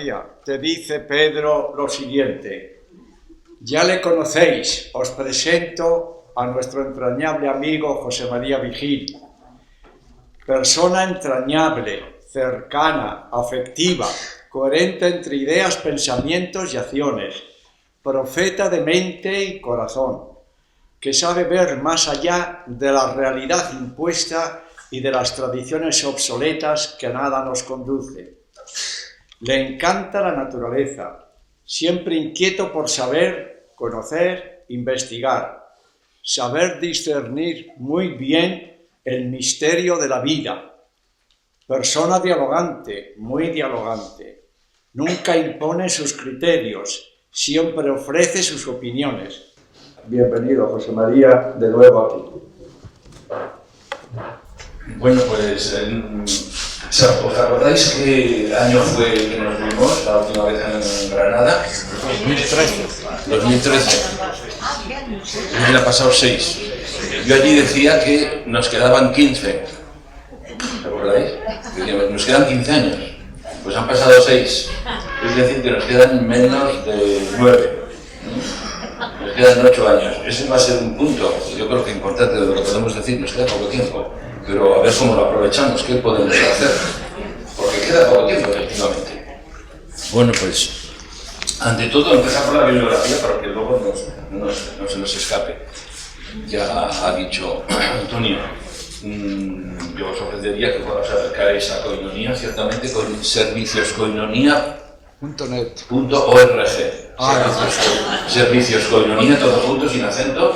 María, te dice Pedro lo siguiente: ya le conocéis, os presento a nuestro entrañable amigo José María Vigil, persona entrañable, cercana, afectiva, coherente entre ideas, pensamientos y acciones, profeta de mente y corazón, que sabe ver más allá de la realidad impuesta y de las tradiciones obsoletas que a nada nos conducen. Le encanta la naturaleza, siempre inquieto por saber, conocer, investigar, saber discernir muy bien el misterio de la vida. Persona dialogante, muy dialogante. Nunca impone sus criterios, siempre ofrece sus opiniones. Bienvenido, José María, de nuevo aquí. Bueno, pues, ¿os acordáis qué año fue que nos vimos la última vez en Granada? 2013. Ya han pasado 6. Yo allí decía que nos quedaban 15. ¿Os acordáis? Nos quedan 15 años. Pues han pasado 6. Es decir, que nos quedan menos de 9. Nos quedan 8 años. Ese va a ser un punto, yo creo que importante de lo que podemos decir. Nos queda poco tiempo, pero a ver cómo lo aprovechamos, qué podemos hacer, porque queda poco tiempo, efectivamente. Bueno, pues, ante todo, empezar por la bibliografía para que luego no se nos escape. Ya ha dicho Antonio, yo os ofrecería que os acercaréis a Koinonia, ciertamente con servicioskoinonia.org. Servicios Koinonia, todo junto, sin acento.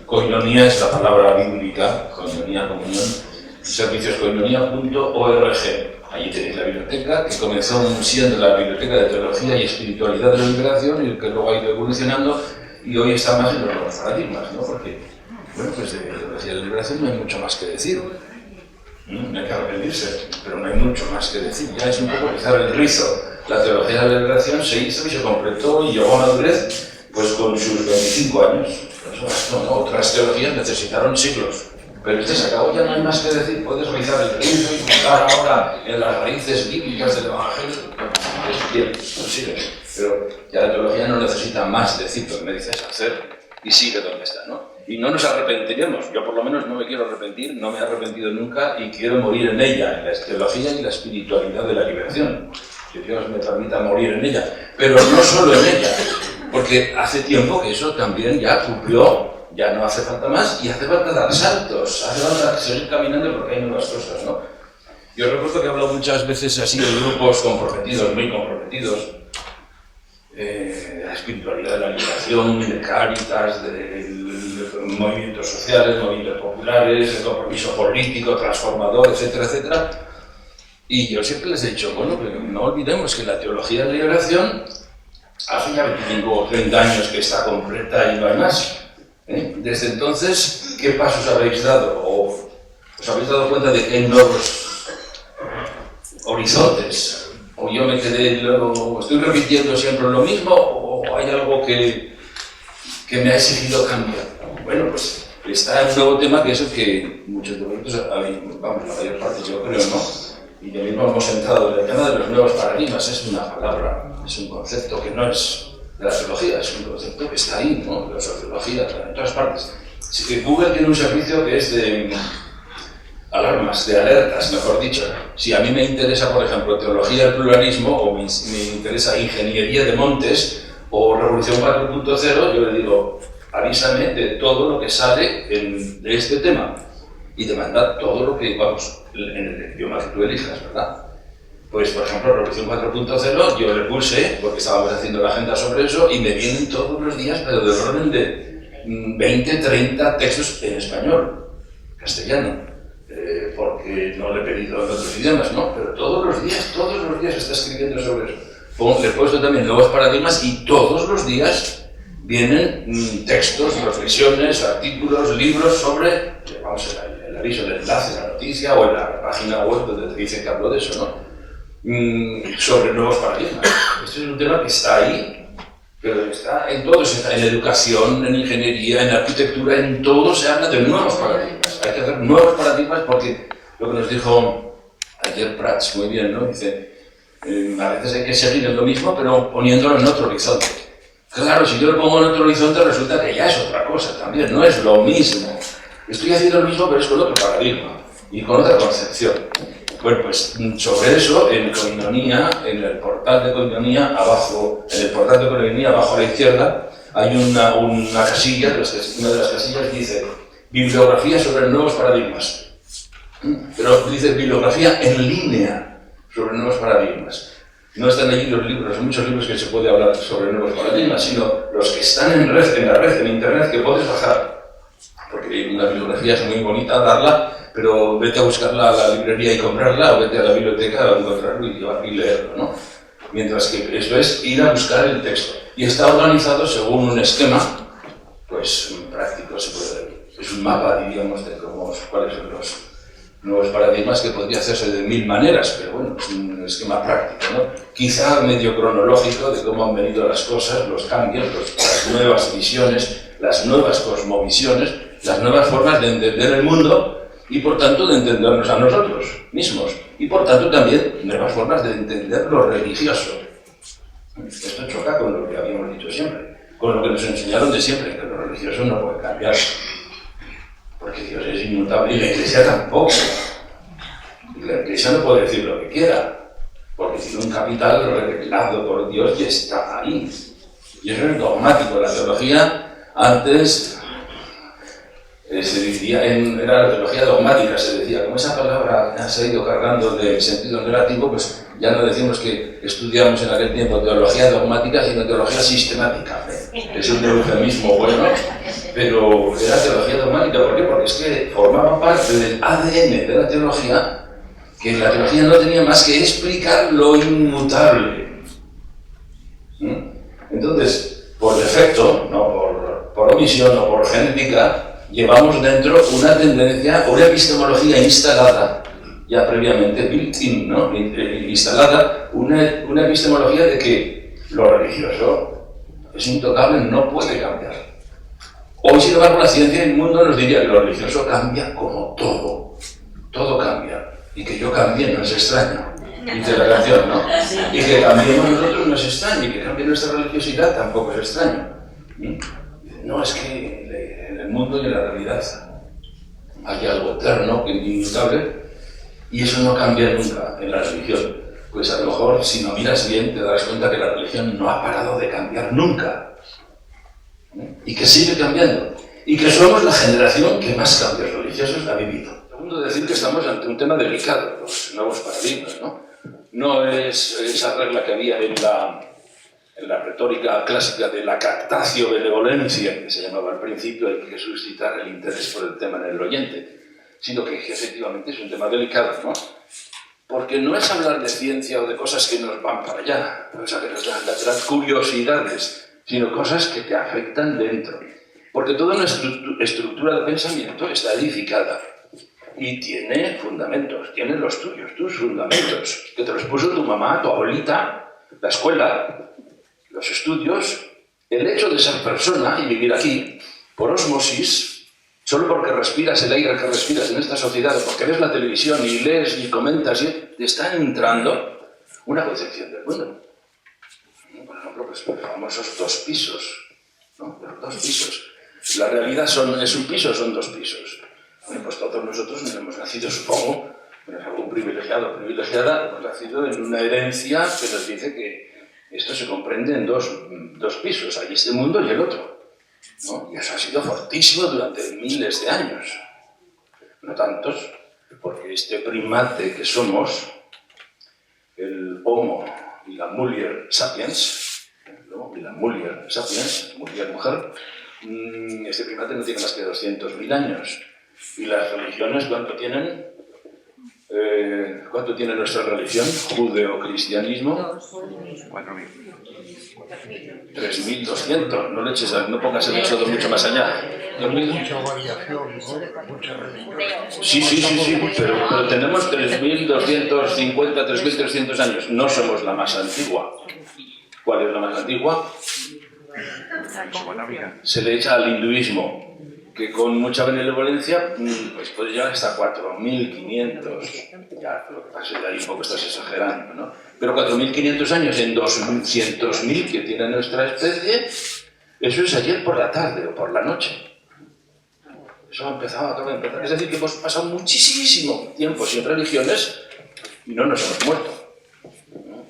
Koinonia es la palabra bíblica, Koinonia, comunión. Servicioskoinonia.org. Allí tenéis la biblioteca, que comenzó siendo la biblioteca de teología y espiritualidad de la liberación, y que luego ha ido evolucionando, y hoy está más en los nuevos paradigmas, ¿no? Porque, bueno, pues de teología de la liberación no hay mucho más que decir. No hay que arrepentirse, pero no hay mucho más que decir. Ya es un poco rizar el rizo. La teología de la liberación se hizo y se completó y llegó a madurez pues con sus 25 años. Otras teologías necesitaron siglos. Pero este se acabó, ya no hay más que decir. Puedes rizar el rizo y buscar ahora en las raíces bíblicas del Evangelio. Es bien, no sigue. Pero ya la teología no necesita más decir lo que me dices hacer y sigue donde está, ¿no? Y no nos arrepentiremos. Yo por lo menos no me quiero arrepentir, no me he arrepentido nunca y quiero morir en ella, en la teología y la espiritualidad de la liberación. Que Dios me permita morir en ella. Pero no solo en ella, porque hace tiempo que eso también ya cumplió, ya no hace falta más y hace falta dar saltos, hace falta seguir caminando porque hay nuevas cosas, ¿no? Yo recuerdo que he hablado muchas veces así de grupos comprometidos, muy comprometidos, de la espiritualidad de la liberación, de Cáritas, de movimientos sociales, movimientos populares, de compromiso político, transformador, etcétera, etcétera. Y yo siempre les he dicho, bueno, pero no olvidemos que la teología de la liberación hace ya 25 o 30 años que está completa y no hay más. Desde entonces, ¿qué pasos habéis dado? ¿O os habéis dado cuenta de que hay nuevos horizontes? ¿O yo me quedé, luego estoy repitiendo siempre lo mismo? ¿O hay algo que me ha exigido cambiar? Bueno, pues está un nuevo tema que es el que muchos de vosotros, vamos, la mayor parte yo creo, ¿no? Y ya mismo hemos entrado en el tema de los nuevos paradigmas. Es una palabra, es un concepto que no es de la teología, es un concepto que está ahí, ¿no? De la sociología, en todas partes. Así que Google tiene un servicio que es de alarmas, de alertas, mejor dicho. Si a mí me interesa, por ejemplo, teología del pluralismo, o me interesa ingeniería de montes, o revolución 4.0, yo le digo, avísame de todo lo que sale de este tema. Y te manda todo lo que, vamos, en el idioma que tú elijas, ¿verdad? Pues, por ejemplo, Revolución 4.0, yo le pulsé, porque estábamos haciendo la agenda sobre eso, y me vienen todos los días, pero de orden de 20, 30 textos en español, castellano, porque no le he pedido en otros idiomas, ¿no? Pero todos los días está escribiendo sobre eso. Le he puesto también nuevos paradigmas y todos los días vienen textos, reflexiones, artículos, libros sobre, vamos, el aviso, el enlace, la noticia o en la página web donde te dice que hablo de eso, ¿no? Sobre nuevos paradigmas. Este es un tema que está ahí, pero está en todo, está en educación, en ingeniería, en arquitectura, en todo se habla de nuevos paradigmas. Hay que hacer nuevos paradigmas porque lo que nos dijo ayer Prats muy bien, ¿no? Dice, A veces hay que seguir en lo mismo, pero poniéndolo en otro horizonte. Claro, si yo lo pongo en otro horizonte, resulta que ya es otra cosa también, no es lo mismo. Estoy haciendo lo mismo, pero es con otro paradigma y con otra concepción. Bueno, pues sobre eso, en Koinonia, en el portal de Koinonia, abajo, en el portal de Koinonia, abajo a la izquierda, hay una casilla, una de las casillas dice bibliografía sobre nuevos paradigmas. Pero dice bibliografía en línea sobre nuevos paradigmas. No están allí los libros, muchos libros que se puede hablar sobre nuevos paradigmas, sino los que están en la red, en internet, que puedes bajar. Porque una bibliografía es muy bonita darla, pero vete a buscarla a la librería y comprarla, o vete a la biblioteca a encontrarlo y leerlo, ¿no? Mientras que eso es ir a buscar el texto. Y está organizado según un esquema, pues práctico, se puede ver. Es un mapa, diríamos, de cuáles son los nuevos paradigmas, que podría hacerse de mil maneras, pero bueno, es un esquema práctico, ¿no? Quizá medio cronológico de cómo han venido las cosas, los cambios, las nuevas visiones, las nuevas cosmovisiones, las nuevas formas de entender el mundo y por tanto de entendernos a nosotros mismos y por tanto también nuevas formas de entender lo religioso. Esto choca con lo que habíamos dicho siempre, con lo que nos enseñaron de siempre, que lo religioso no puede cambiar, porque Dios es inmutable y la Iglesia tampoco. Y la Iglesia no puede decir lo que quiera, porque tiene un capital revelado por Dios y está ahí. Y eso es dogmático. La teología antes se decía, era la teología dogmática, se decía, como esa palabra se ha ido cargando de sentido negativo, pues ya no decimos que estudiamos en aquel tiempo teología dogmática, sino teología sistemática. Es un eufemismo bueno, pero era teología dogmática. ¿Por qué? Porque es que formaba parte del ADN de la teología, que la teología no tenía más que explicar lo inmutable. Entonces, por defecto, no por omisión o por genética, llevamos dentro una tendencia, una epistemología instalada, ya previamente built-in, ¿no? Instalada, una epistemología de que lo religioso es intocable, no puede cambiar. Hoy, sin embargo, la ciencia y el mundo nos diría que lo religioso cambia como todo cambia, y que yo cambie no es extraño. Dice la canción, ¿no? Y que cambiemos nosotros no es extraño, y que cambie nuestra religiosidad tampoco es extraño. No, es que en el mundo y en la realidad hay algo eterno, inmutable, y eso no cambia nunca en la religión. Pues a lo mejor, si no miras bien, te darás cuenta que la religión no ha parado de cambiar nunca, y que sigue cambiando, y que somos la generación que más cambios religiosos ha vivido. Segundo, decir que estamos ante un tema delicado, los nuevos paradigmas, ¿no? No es esa regla que había en la retórica clásica de la captatio benevolencia, que se llamaba al principio, hay que suscitar el interés por el tema en el oyente, sino que efectivamente es un tema delicado, ¿no? Porque no es hablar de ciencia o de cosas que nos van para allá, o sea, que nos dan curiosidades, sino cosas que te afectan dentro. Porque toda nuestra estructura de pensamiento está edificada y tiene fundamentos, tiene los tuyos, tus fundamentos, que te los puso tu mamá, tu abuelita, la escuela, los estudios, el hecho de ser persona y vivir aquí, por osmosis, solo porque respiras el aire que respiras en esta sociedad, porque ves la televisión y lees y comentas, te está entrando una concepción del mundo. Por ejemplo, pues los famosos 2 pisos, ¿no? Los 2 pisos. La realidad es un piso, son 2 pisos. Bueno, pues todos nosotros hemos nacido, supongo, algún privilegiado o privilegiada, hemos nacido en una herencia que nos dice que esto se comprende en dos pisos, hay este mundo y el otro, ¿no? Y eso ha sido fortísimo durante miles de años. No tantos, porque este primate que somos, el Homo y la Mulier sapiens, ¿no? Y la Mulier sapiens, Mulier mujer, este primate no tiene más que 200.000 años. ¿Y las religiones cuánto tienen? ¿Cuánto tiene nuestra religión? Judeocristianismo. 4.000. 3.200. No pongas el éxodo mucho más allá. Mucha variación, ¿no? Mucha religión. Sí, pero tenemos 3.250, 3.300 años. No somos la más antigua. ¿Cuál es la más antigua? Se le echa al hinduismo, que con mucha benevolencia pues puede llegar hasta 4.500. Ya, lo que pasa es que ahí un poco estás exagerando, ¿no? Pero 4.500 años en 200.000 que tiene nuestra especie, eso es ayer por la tarde o por la noche. Eso ha empezado, acaba de empezar. Es decir, que hemos pasado muchísimo tiempo sin religiones y no nos hemos muerto.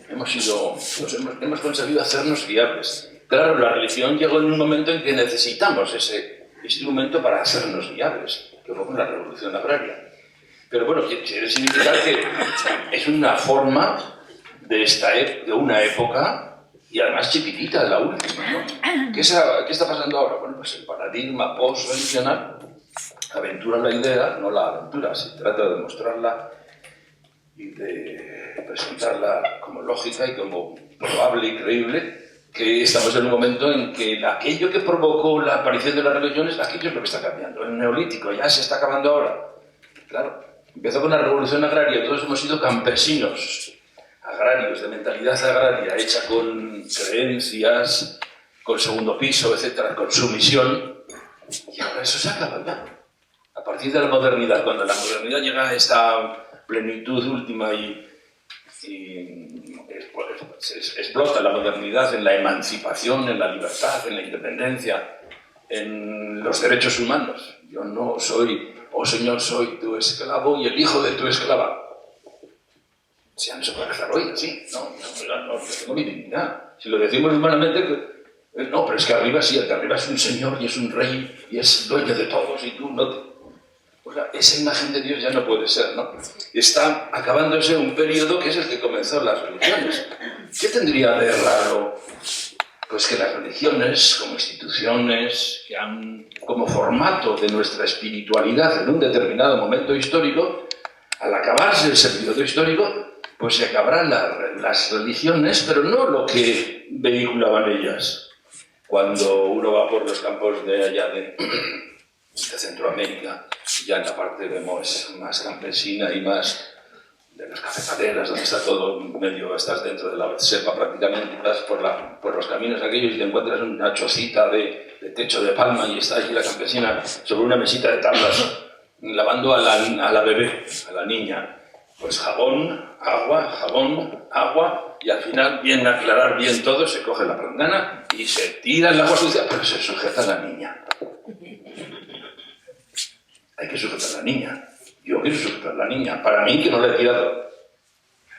Hemos conseguido hacernos viables. Claro, la religión llegó en un momento en que necesitamos ese instrumento para hacernos viables, que fue con la revolución agraria. Pero bueno, quiere significar que es una forma de una época, y además chiquitita, la última, ¿no? ¿Qué está pasando ahora? Bueno, pues el paradigma post-religional aventura la idea, no la aventura, se trata de mostrarla y de presentarla como lógica y como probable y creíble, que estamos en un momento en que aquello que provocó la aparición de las religiones, aquello es lo que está cambiando. El neolítico ya se está acabando ahora. Claro, empezó con la revolución agraria, todos hemos sido campesinos agrarios, de mentalidad agraria, hecha con creencias, con segundo piso, etcétera, con sumisión, y ahora eso se acaba ya. A partir de la modernidad, cuando la modernidad llega a esta plenitud última y explota la modernidad en la emancipación, en la libertad, en la independencia, en los derechos humanos. Yo no soy, oh Señor, soy tu esclavo y el hijo de tu esclava. O sea, no se puede rezar hoy así, no, yo tengo mi dignidad. Si lo decimos humanamente, no, pero es que arriba sí, el que arriba es un señor y es un rey y es dueño de todos y tú no te... O sea, esa imagen de Dios ya no puede ser, ¿no? Está acabándose un periodo que es el que comenzó las religiones. ¿Qué tendría de raro? Pues que las religiones, como instituciones, que han, como formato de nuestra espiritualidad en un determinado momento histórico, al acabarse ese periodo histórico, pues se acabarán las religiones, pero no lo que vehiculaban ellas. Cuando uno va por los campos de allá de Centroamérica, ya en la parte más campesina y más de las cafetaleras, donde está todo medio, estás dentro de la selva prácticamente, vas por los caminos aquellos y te encuentras una chocita de techo de palma y está allí la campesina sobre una mesita de tablas lavando a la bebé, a la niña. Pues jabón, agua, y al final, bien aclarar bien todo, se coge la prangana y se tira el agua sucia, pero se sujeta a la niña. Hay que sujetar a la niña. Yo quiero sujetar a la niña. Para mí, que no la he tirado,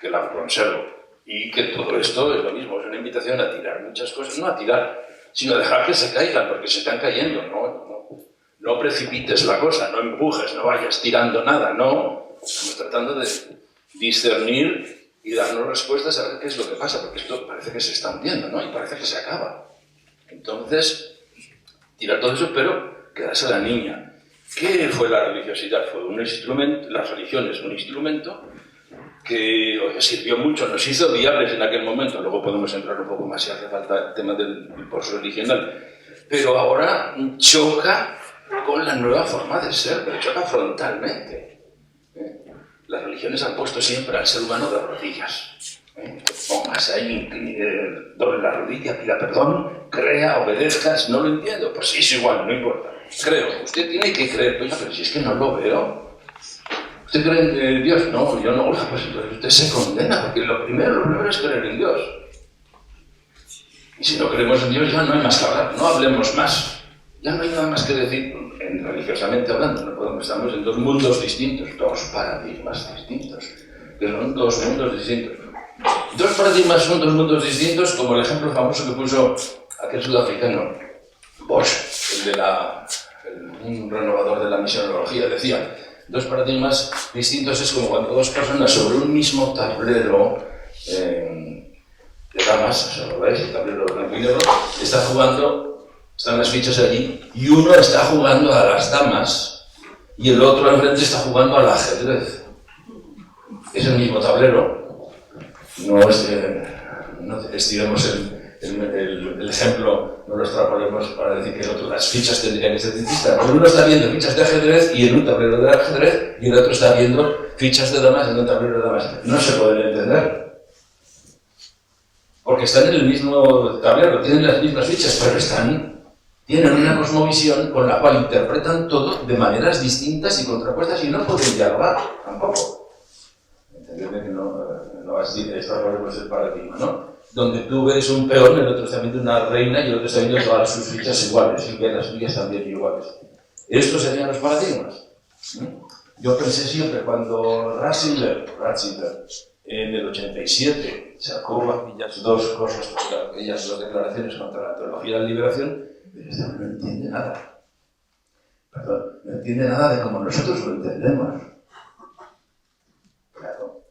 que la conservo. Y que todo esto es lo mismo, es una invitación a tirar muchas cosas, no a tirar, sino a dejar que se caigan, porque se están cayendo. No precipites la cosa, no empujes, no vayas tirando nada, no. Estamos tratando de discernir y darnos respuestas a ver qué es lo que pasa, porque esto parece que se está hundiendo, ¿no? Y parece que se acaba. Entonces, tirar todo eso, pero quedarse a la niña. ¿Qué fue la religiosidad? Fue un instrumento, la religión es un instrumento que sirvió mucho, nos hizo viables en aquel momento, luego podemos entrar un poco más si hace falta el tema del post-religional, pero ahora choca con la nueva forma de ser, pero choca frontalmente. Las religiones han puesto siempre al ser humano de rodillas. Póngase ahí, doble la rodilla, pida perdón, crea, obedezcas, no lo entiendo, pues sí, es igual, no importa. Creo, usted tiene que creer, pues, pero si es que no lo veo. ¿Usted cree en Dios? No, yo no, pues entonces usted se condena, porque lo primero es creer en Dios. Y si no creemos en Dios ya no hay más que hablar, no hablemos más. Ya no hay nada más que decir, religiosamente hablando, estamos en dos mundos distintos, dos paradigmas distintos, que son dos mundos distintos. Dos paradigmas son dos mundos distintos, como el ejemplo famoso que puso aquel sudafricano, Bosch, un renovador de la misionología, decía, dos paradigmas distintos es como cuando dos personas sobre un mismo tablero de damas, ¿lo veis? El tablero blanco y negro, están las fichas allí, y uno está jugando a las damas, y el otro enfrente está jugando al ajedrez. Es el mismo tablero. No estiremos el ejemplo, no lo extrapolemos para decir que el otro, las fichas tendrían que ser distintas. Pero uno está viendo fichas de ajedrez y en un tablero de ajedrez, y el otro está viendo fichas de damas en un tablero de damas. No se pueden entender. Porque están en el mismo tablero, tienen las mismas fichas, pero tienen una cosmovisión con la cual interpretan todo de maneras distintas y contrapuestas y no pueden dialogar tampoco. Entendedme que no va a fascina, es el paradigma, ¿no? Donde tú ves un peón, el otro está viendo una reina y el otro está viendo todas sus fichas iguales y que las suyas también iguales. ¿Estos serían los paradigmas? Yo pensé siempre, cuando Ratzinger, en el 87, sacó aquellas dos cosas, aquellas dos declaraciones contra la teología de la liberación, pero este no entiende nada. Perdón, no entiende nada de cómo nosotros lo entendemos. Claro.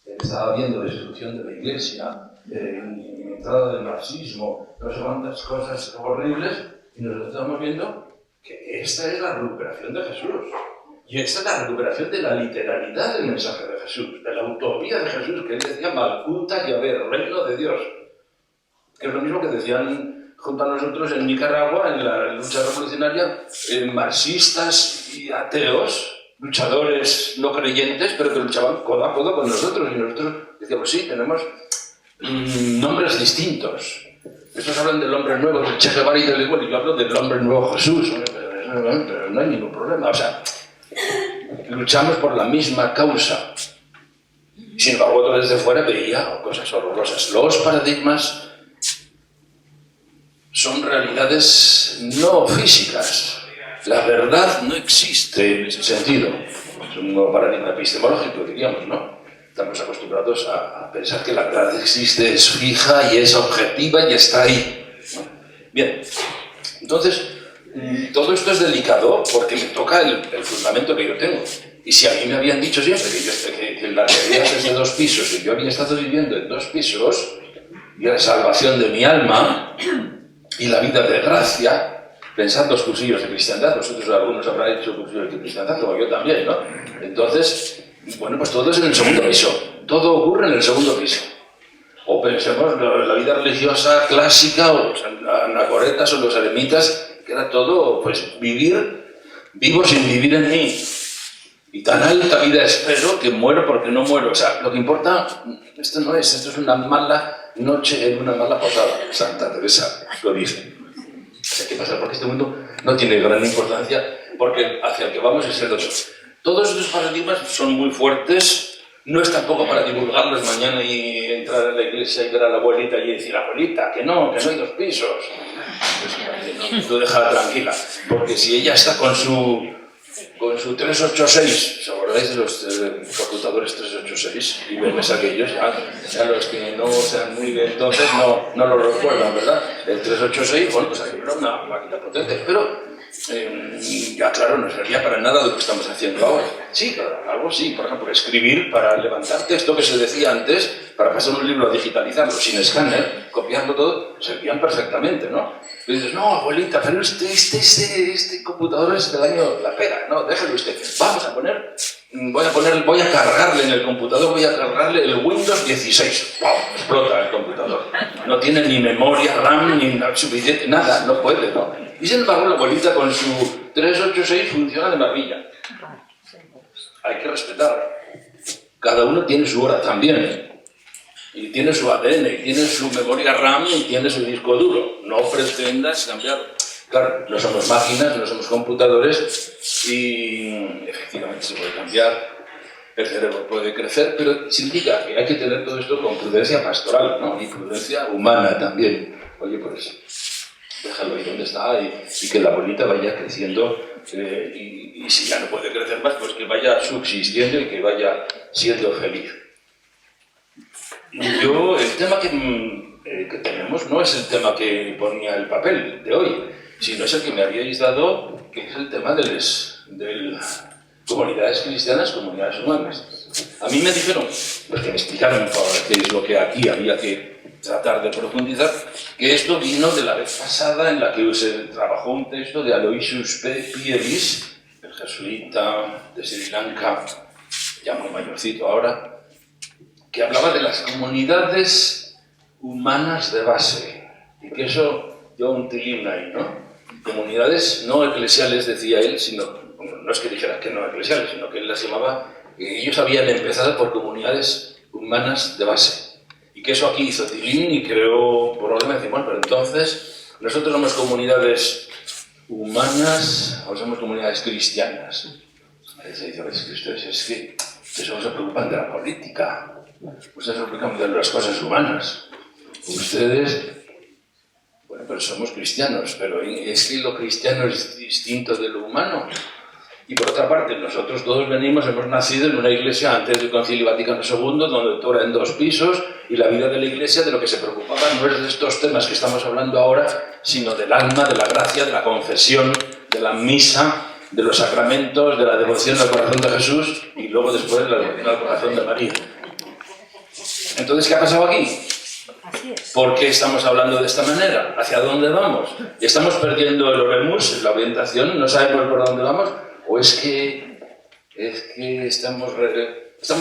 Él estaba viendo la destrucción de la Iglesia, entrada del marxismo, no sé cuántas cosas horribles, y nosotros estamos viendo que esta es la recuperación de Jesús. Y esta es la recuperación de la literalidad del mensaje de Jesús, de la utopía de Jesús, que él decía Malkuta Yahvé, reino de Dios. Que es lo mismo que decían junto a nosotros en Nicaragua, en la lucha revolucionaria, marxistas y ateos, luchadores no creyentes, pero que luchaban codo a codo con nosotros. Y nosotros decíamos, sí, tenemos nombres distintos. Estos hablan del hombre nuevo, del Che Guevara y del igual, y yo hablo del hombre nuevo Jesús. Pero no hay ningún problema. O sea, luchamos por la misma causa. Sin embargo, otro desde fuera veía cosas horrorosas. Los paradigmas son realidades no físicas. La verdad no existe en ese sentido. Es un nuevo paradigma epistemológico, diríamos, ¿no? Estamos acostumbrados a pensar que la verdad existe, es fija y es objetiva y está ahí, ¿no? Bien, entonces, todo esto es delicado porque me toca el fundamento que yo tengo. Y si a mí me habían dicho siempre que la realidad es de 2 pisos y yo había estado viviendo en 2 pisos, y la salvación de mi alma y la vida de gracia, pensad los cursillos de cristiandad, vosotros algunos habrán hecho cursillos de cristiandad, como yo también, ¿no? Entonces, bueno, pues todo es en el segundo piso, todo ocurre en el segundo piso. O pensemos la vida religiosa clásica, o los anacoretas o los eremitas, que era todo, pues, vivo sin vivir en mí. Y tan alta vida espero que muero porque no muero. O sea, lo que importa, esto es una mala noche en una mala posada. Santa Teresa lo dice. O sea, ¿qué pasa? Porque este mundo no tiene gran importancia, porque hacia el que vamos es el otro. Todos estos paradigmas son muy fuertes, no es tampoco para divulgarlos mañana y entrar a la iglesia y ver a la abuelita y decir, abuelita, que no hay 2 pisos. Pues, no, tú déjala tranquila, porque si ella está con su 386, ¿os acordáis de los computadores 386? Y ves aquellos, ya los que no sean muy de entonces no lo recuerdan, ¿verdad? El 386, bueno, pues aquello era una máquina potente, pero ya claro, no servía para nada de lo que estamos haciendo ahora. Sí, claro, algo sí, por ejemplo, escribir para levantar texto que se decía antes, para pasar un libro a digitalizarlo sin escáner, copiarlo todo, servían perfectamente, ¿no? Y dices, no, abuelita, pero este computador es del año la pera, no, déjalo usted. Voy a cargarle en el computador, voy a cargarle el Windows 16. ¡Wow! Explota el computador. No tiene ni memoria RAM, ni suficiente, nada, no puede, ¿no? Y sin embargo, la abuelita con su 386 funciona de maravilla. Hay que respetar. Cada uno tiene su hora también. Y tiene su ADN, y tiene su memoria RAM, y tiene su disco duro. No pretendas cambiar. Claro, no somos máquinas, no somos computadores, y efectivamente se puede cambiar, el cerebro puede crecer, pero significa que hay que tener todo esto con prudencia pastoral, ¿no? Y prudencia humana también. Oye, pues déjalo ahí donde está y que la abuelita vaya creciendo, y si ya no puede crecer más, pues que vaya subsistiendo y que vaya siendo feliz. El tema que tenemos no es el tema que ponía el papel de hoy, sino es el que me habíais dado, que es el tema de comunidades cristianas, comunidades humanas. A mí me dijeron, pues que me explicaron qué es lo que aquí había que tratar de profundizar, que esto vino de la vez pasada en la que se trabajó un texto de Aloysius Pieris, el jesuita de Sri Lanka, ya muy mayorcito ahora, que hablaba de las comunidades humanas de base, y que eso dio un tilín ahí, ¿no? Comunidades no eclesiales, decía él, sino, no es que dijera que no eclesiales, sino que él las llamaba, ellos habían empezado por comunidades humanas de base, y que eso aquí hizo tilín y creó problemas. Decimos, bueno, pero entonces, nosotros somos comunidades humanas o somos comunidades cristianas. Se dice, es que ustedes es que no se preocupan de la política. Ustedes aplican de las cosas humanas. Ustedes, bueno, pero somos cristianos, pero es que lo cristiano es distinto de lo humano. Y por otra parte, nosotros todos hemos nacido en una iglesia antes del Concilio Vaticano II, donde todo era en 2 pisos, y la vida de la iglesia de lo que se preocupaba no es de estos temas que estamos hablando ahora, sino del alma, de la gracia, de la confesión, de la misa, de los sacramentos, de la devoción al corazón de Jesús, y luego después de la devoción al corazón de María. Entonces, ¿qué ha pasado aquí? ¿Por qué estamos hablando de esta manera? ¿Hacia dónde vamos? ¿Estamos perdiendo el oremus, la orientación? ¿No sabemos por dónde vamos? ¿O es que estamos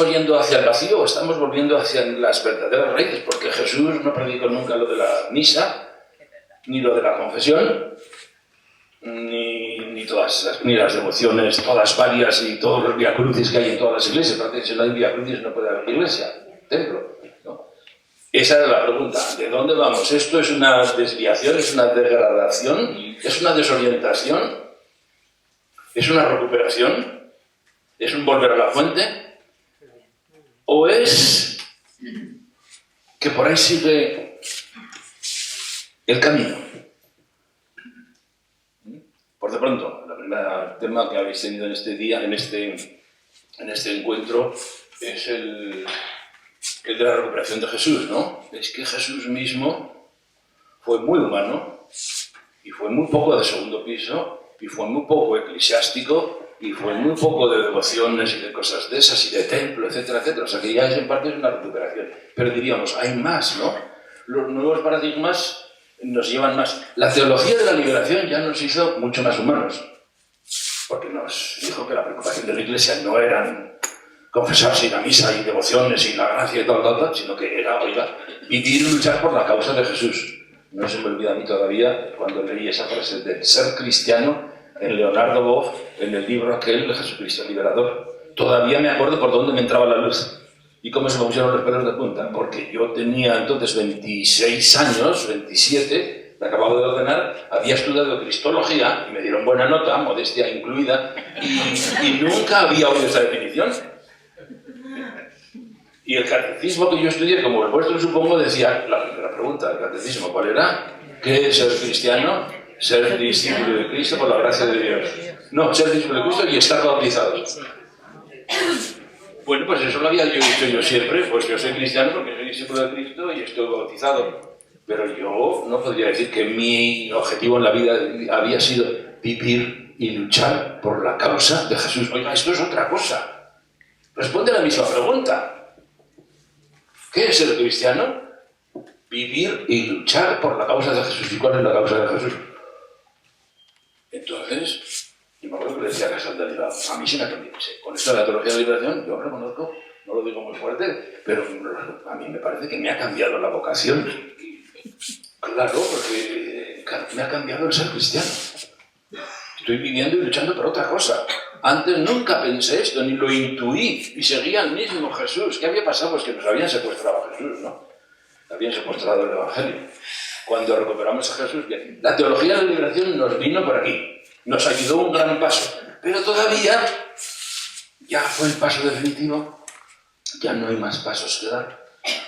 yendo hacia el vacío o estamos volviendo hacia las verdaderas raíces? Porque Jesús no predicó nunca lo de la misa, ni lo de la confesión, ni las devociones, todas varias y todos los viacrucis que hay en todas las iglesias. Porque si no hay viacrucis no puede haber iglesia, templo. ¿No? Esa es la pregunta. ¿De dónde vamos? ¿Esto es una desviación? ¿Es una degradación? ¿Es una desorientación? ¿Es una recuperación? ¿Es un volver a la fuente? ¿O es que por ahí sigue el camino? Por de pronto, el primer tema que habéis tenido en este día, en este encuentro, es el de la recuperación de Jesús, ¿no? Es que Jesús mismo fue muy humano y fue muy poco de segundo piso, y fue muy poco eclesiástico, y fue muy poco de devociones y de cosas de esas, y de templo, etcétera, etcétera. O sea que ya en parte es una recuperación. Pero diríamos, hay más, ¿no? Los nuevos paradigmas nos llevan más. La teología de la liberación ya nos hizo mucho más humanos, porque nos dijo que la preocupación de la Iglesia no eran confesarse y la misa y devociones y la gracia y todo, sino que era, vivir y luchar por la causa de Jesús. No se me olvida a mí todavía cuando leí esa frase de ser cristiano en Leonardo Boff, en el libro aquel de Jesucristo el Liberador. Todavía me acuerdo por dónde me entraba la luz y cómo se me pusieron los pelos de punta, porque yo tenía entonces 26 años, 27, me acababa de ordenar, había estudiado Cristología y me dieron buena nota, modestia incluida, y nunca había oído esa definición. Y el catecismo que yo estudié, como el vuestro supongo, decía, la primera pregunta del catecismo, ¿cuál era? ¿Qué es ser cristiano? Ser discípulo de Cristo por la gracia de Dios. No, ser discípulo de Cristo y estar bautizado. Bueno, pues eso lo había dicho yo siempre, pues yo soy cristiano porque soy discípulo de Cristo y estoy bautizado. Pero yo no podría decir que mi objetivo en la vida había sido vivir y luchar por la causa de Jesús. Oiga, esto es otra cosa. Responde a la misma pregunta. ¿Qué es ser cristiano? Vivir y luchar por la causa de Jesús. ¿Y cuál es la causa de Jesús? Entonces, yo me acuerdo que le decía a Casal de Liga, a mí sí me ha cambiado. Con esto de la teología de liberación, yo reconozco, no lo digo muy fuerte, pero a mí me parece que me ha cambiado la vocación. Claro, porque me ha cambiado el ser cristiano. Estoy viviendo y luchando por otra cosa. Antes nunca pensé esto, ni lo intuí, y seguía el mismo Jesús. ¿Qué había pasado? Pues que nos habían secuestrado a Jesús, ¿no? Habían secuestrado el Evangelio. Cuando recuperamos a Jesús, bien. La teología de la liberación nos vino por aquí. Nos ayudó un gran paso. Pero todavía, ya fue el paso definitivo. Ya no hay más pasos que dar.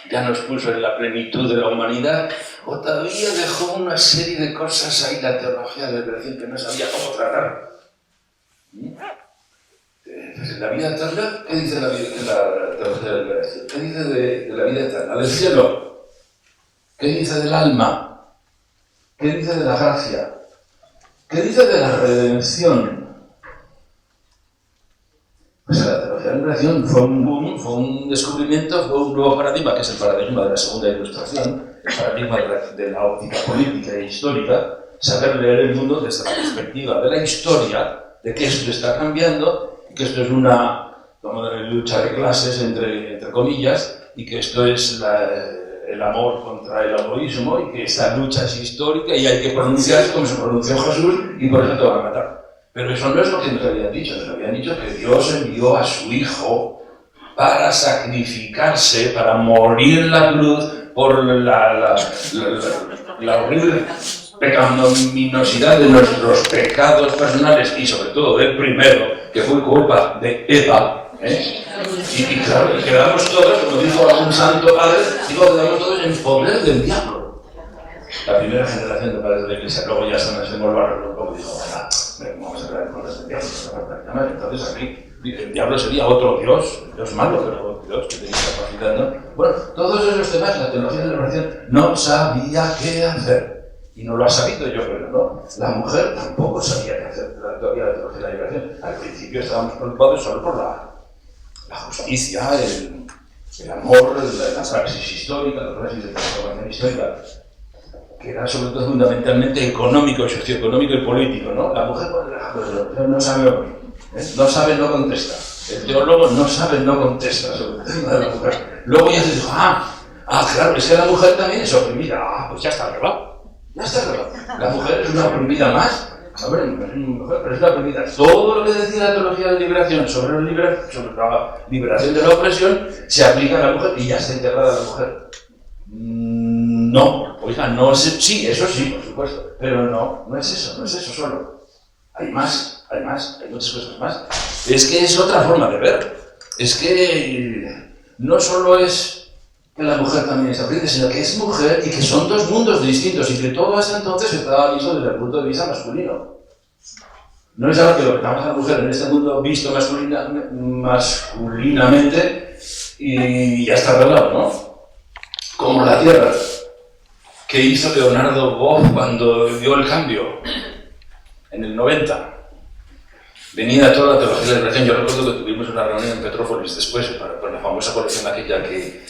Ya nos puso en la plenitud de la humanidad. O todavía dejó una serie de cosas ahí la teología de la liberación que no sabía cómo tratar. La vida eterna, ¿qué dice la teología de la liberación? ¿Qué dice de la vida eterna? Del cielo. ¿Qué dice del alma? ¿Qué dice de la gracia? ¿Qué dice de la redención? Pues la teología de la liberación fue un boom, fue un descubrimiento, fue un nuevo paradigma, que es el paradigma de la segunda ilustración, el paradigma de la óptica política e histórica, saber leer el mundo desde la perspectiva de la historia, de que esto está cambiando, que esto es una lucha de clases, entre comillas, y que esto es el amor contra el egoísmo, y que esta lucha es histórica y hay que pronunciarse como se pronunció Jesús, y por eso te van a matar. Pero eso no es lo que nos habían dicho. Nos habían dicho que Dios envió a su Hijo para sacrificarse, para morir en la cruz por la horrible pecaminosidad de nuestros pecados personales y sobre todo del primero, que fue culpa de Eva, Y claro, quedamos todos, como dijo algún santo padre, quedamos todos en poder del diablo. La primera generación de padres de la Iglesia, luego ya se nos hemos barro un poco y dijo, vamos a crear poder del diablo. Entonces aquí el diablo sería otro Dios malo, pero Dios que tenía capacidad, ¿no? Bueno, todos esos temas, la teología de la liberación no sabía qué hacer. Y no lo ha sabido, yo creo, ¿no? La mujer tampoco sabía qué hacer la teología de la liberación. Al principio estábamos preocupados solo por la justicia, el amor, la praxis histórica, la praxis de transformación histórica, que era sobre todo fundamentalmente económico, socioeconómico y político, ¿no? La mujer no sabe oír, no sabe, no contesta. El teólogo no sabe, no contesta sobre el tema de la mujer. Luego ya se dijo, claro, es que la mujer también es oprimida. Pues ya está arreglado. Ya está arreglado. La mujer es una oprimida más. Hombre, no es una mujer, pero es una oprimida. Todo lo que decía la teología de la liberación sobre la liberación de la opresión se aplica a la mujer y ya está integrada la mujer. No, oiga, no es... Sí, eso sí, por supuesto. Pero no es eso solo. Hay más, hay muchas cosas más. Es que es otra forma de ver. Es que no solo es que la mujer también es aprendiz, sino que es mujer y que son dos mundos distintos y que todo hasta entonces estaba visto desde el punto de vista masculino. No es algo que lo metamos a la mujer en este mundo visto masculinamente y ya está arreglado, ¿no? Como la Tierra, que hizo Leonardo Boff cuando dio el cambio en el 90. Venía toda la teología de la liberación. Yo recuerdo que tuvimos una reunión en Petrópolis después con la famosa colección aquella que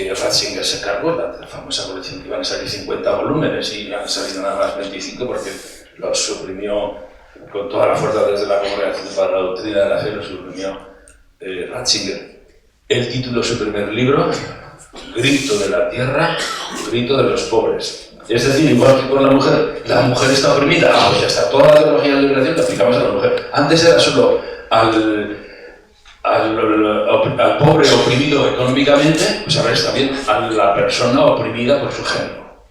Ratzinger se cargó, la famosa colección que iban a salir 50 volúmenes y han salido nada más 25 porque los suprimió con toda la fuerza desde la Congregación para la Doctrina de la Fe, lo suprimió Ratzinger. El título de su primer libro, Grito de la Tierra, Grito de los Pobres. Es decir, igual que con la mujer está oprimida, pues ya está, toda la teología de la liberación la aplicamos a la mujer. Antes era solo al pobre oprimido económicamente, pues ahora es también a la persona oprimida por su género.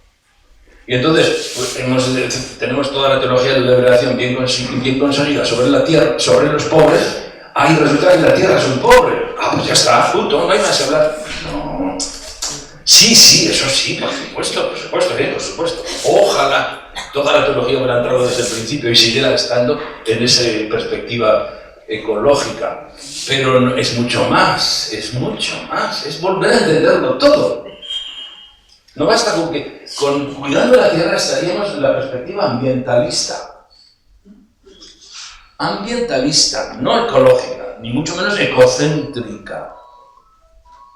Y entonces pues, tenemos toda la teología de la liberación bien conseguida sobre la tierra, sobre los pobres. Ahí resulta que la tierra es un pobre. Pues ya está, punto, no hay más que hablar. No. Sí, eso sí, por supuesto. Ojalá toda la teología hubiera entrado desde el principio y siguiera estando en esa perspectiva ecológica, pero es mucho más, es volver a entenderlo todo. No basta con que con cuidando la tierra estaríamos en la perspectiva ambientalista, no ecológica, ni mucho menos ecocéntrica.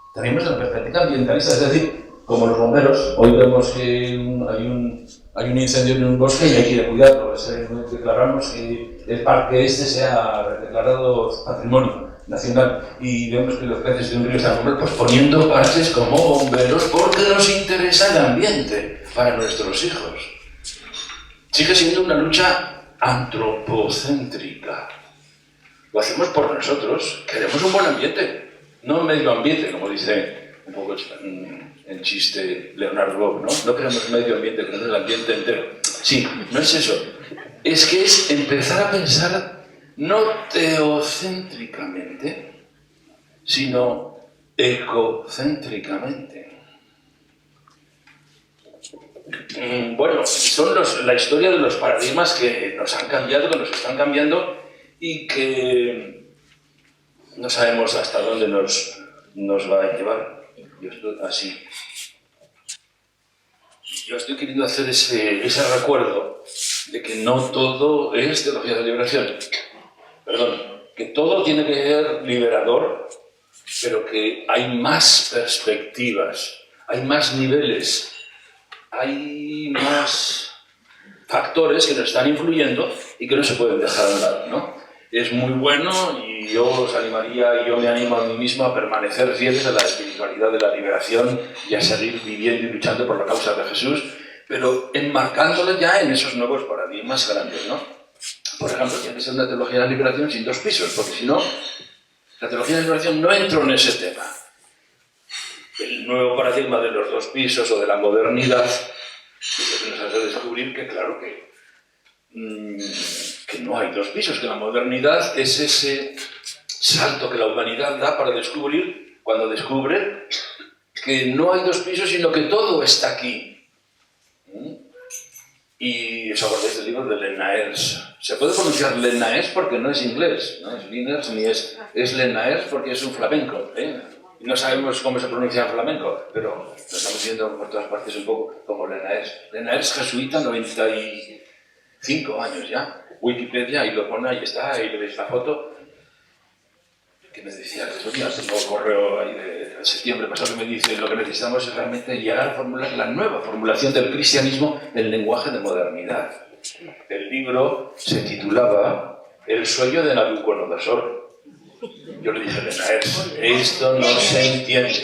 Estaríamos en la perspectiva ambientalista, es decir, como los bomberos, hoy vemos que hay un incendio en un bosque y hay que cuidarlo. Declaramos que el parque sea declarado patrimonio nacional y vemos que los peces de un río están pues, poniendo parches como bomberos porque nos interesa el ambiente para nuestros hijos. Sigue siendo una lucha antropocéntrica. Lo hacemos por nosotros, queremos un buen ambiente, no medio ambiente, como dice un poco el chiste Leonardo Boff, ¿no? No queremos medio ambiente, queremos el ambiente entero. Sí, no es eso. Es que es empezar a pensar no teocéntricamente, sino ecocéntricamente. Bueno, son la historia de los paradigmas que nos han cambiado, que nos están cambiando y que no sabemos hasta dónde nos va a llevar. Yo estoy queriendo hacer ese recuerdo de que no todo es teología de liberación. Perdón, que todo tiene que ser liberador, pero que hay más perspectivas, hay más niveles, hay más factores que nos están influyendo y que no se pueden dejar a un lado, ¿no? Es muy bueno y yo os animaría, y yo me animo a mí mismo a permanecer fieles a la espiritualidad de la liberación y a seguir viviendo y luchando por la causa de Jesús, pero enmarcándolo ya en esos nuevos paradigmas grandes, ¿no? Por ejemplo, tiene que ser una teología de la liberación sin dos pisos, porque si no, la teología de la liberación no entró en ese tema. El nuevo paradigma de los dos pisos o de la modernidad es lo que nos hace descubrir que, claro, que no hay dos pisos, que la modernidad es salto que la humanidad da para descubrir, cuando descubre que no hay dos pisos, sino que todo está aquí. Y os acordáis del libro de Lenaers. Se puede pronunciar Lenaers porque no es inglés, no es Liners ni es Lenaers porque es un flamenco. No sabemos cómo se pronuncia en flamenco, pero lo estamos viendo por todas partes un poco como Lenaers. Lenaers jesuita, 95 años ya. Wikipedia, y lo pone, ahí está, y le veis la foto. Que me decía que estos días tengo un correo ahí de septiembre pasado que me dice lo que necesitamos es realmente llegar a formular la nueva formulación del cristianismo en lenguaje de modernidad. El libro se titulaba El sueño de Nabucodonosor. Yo le dije a Lenaers, esto no se entiende.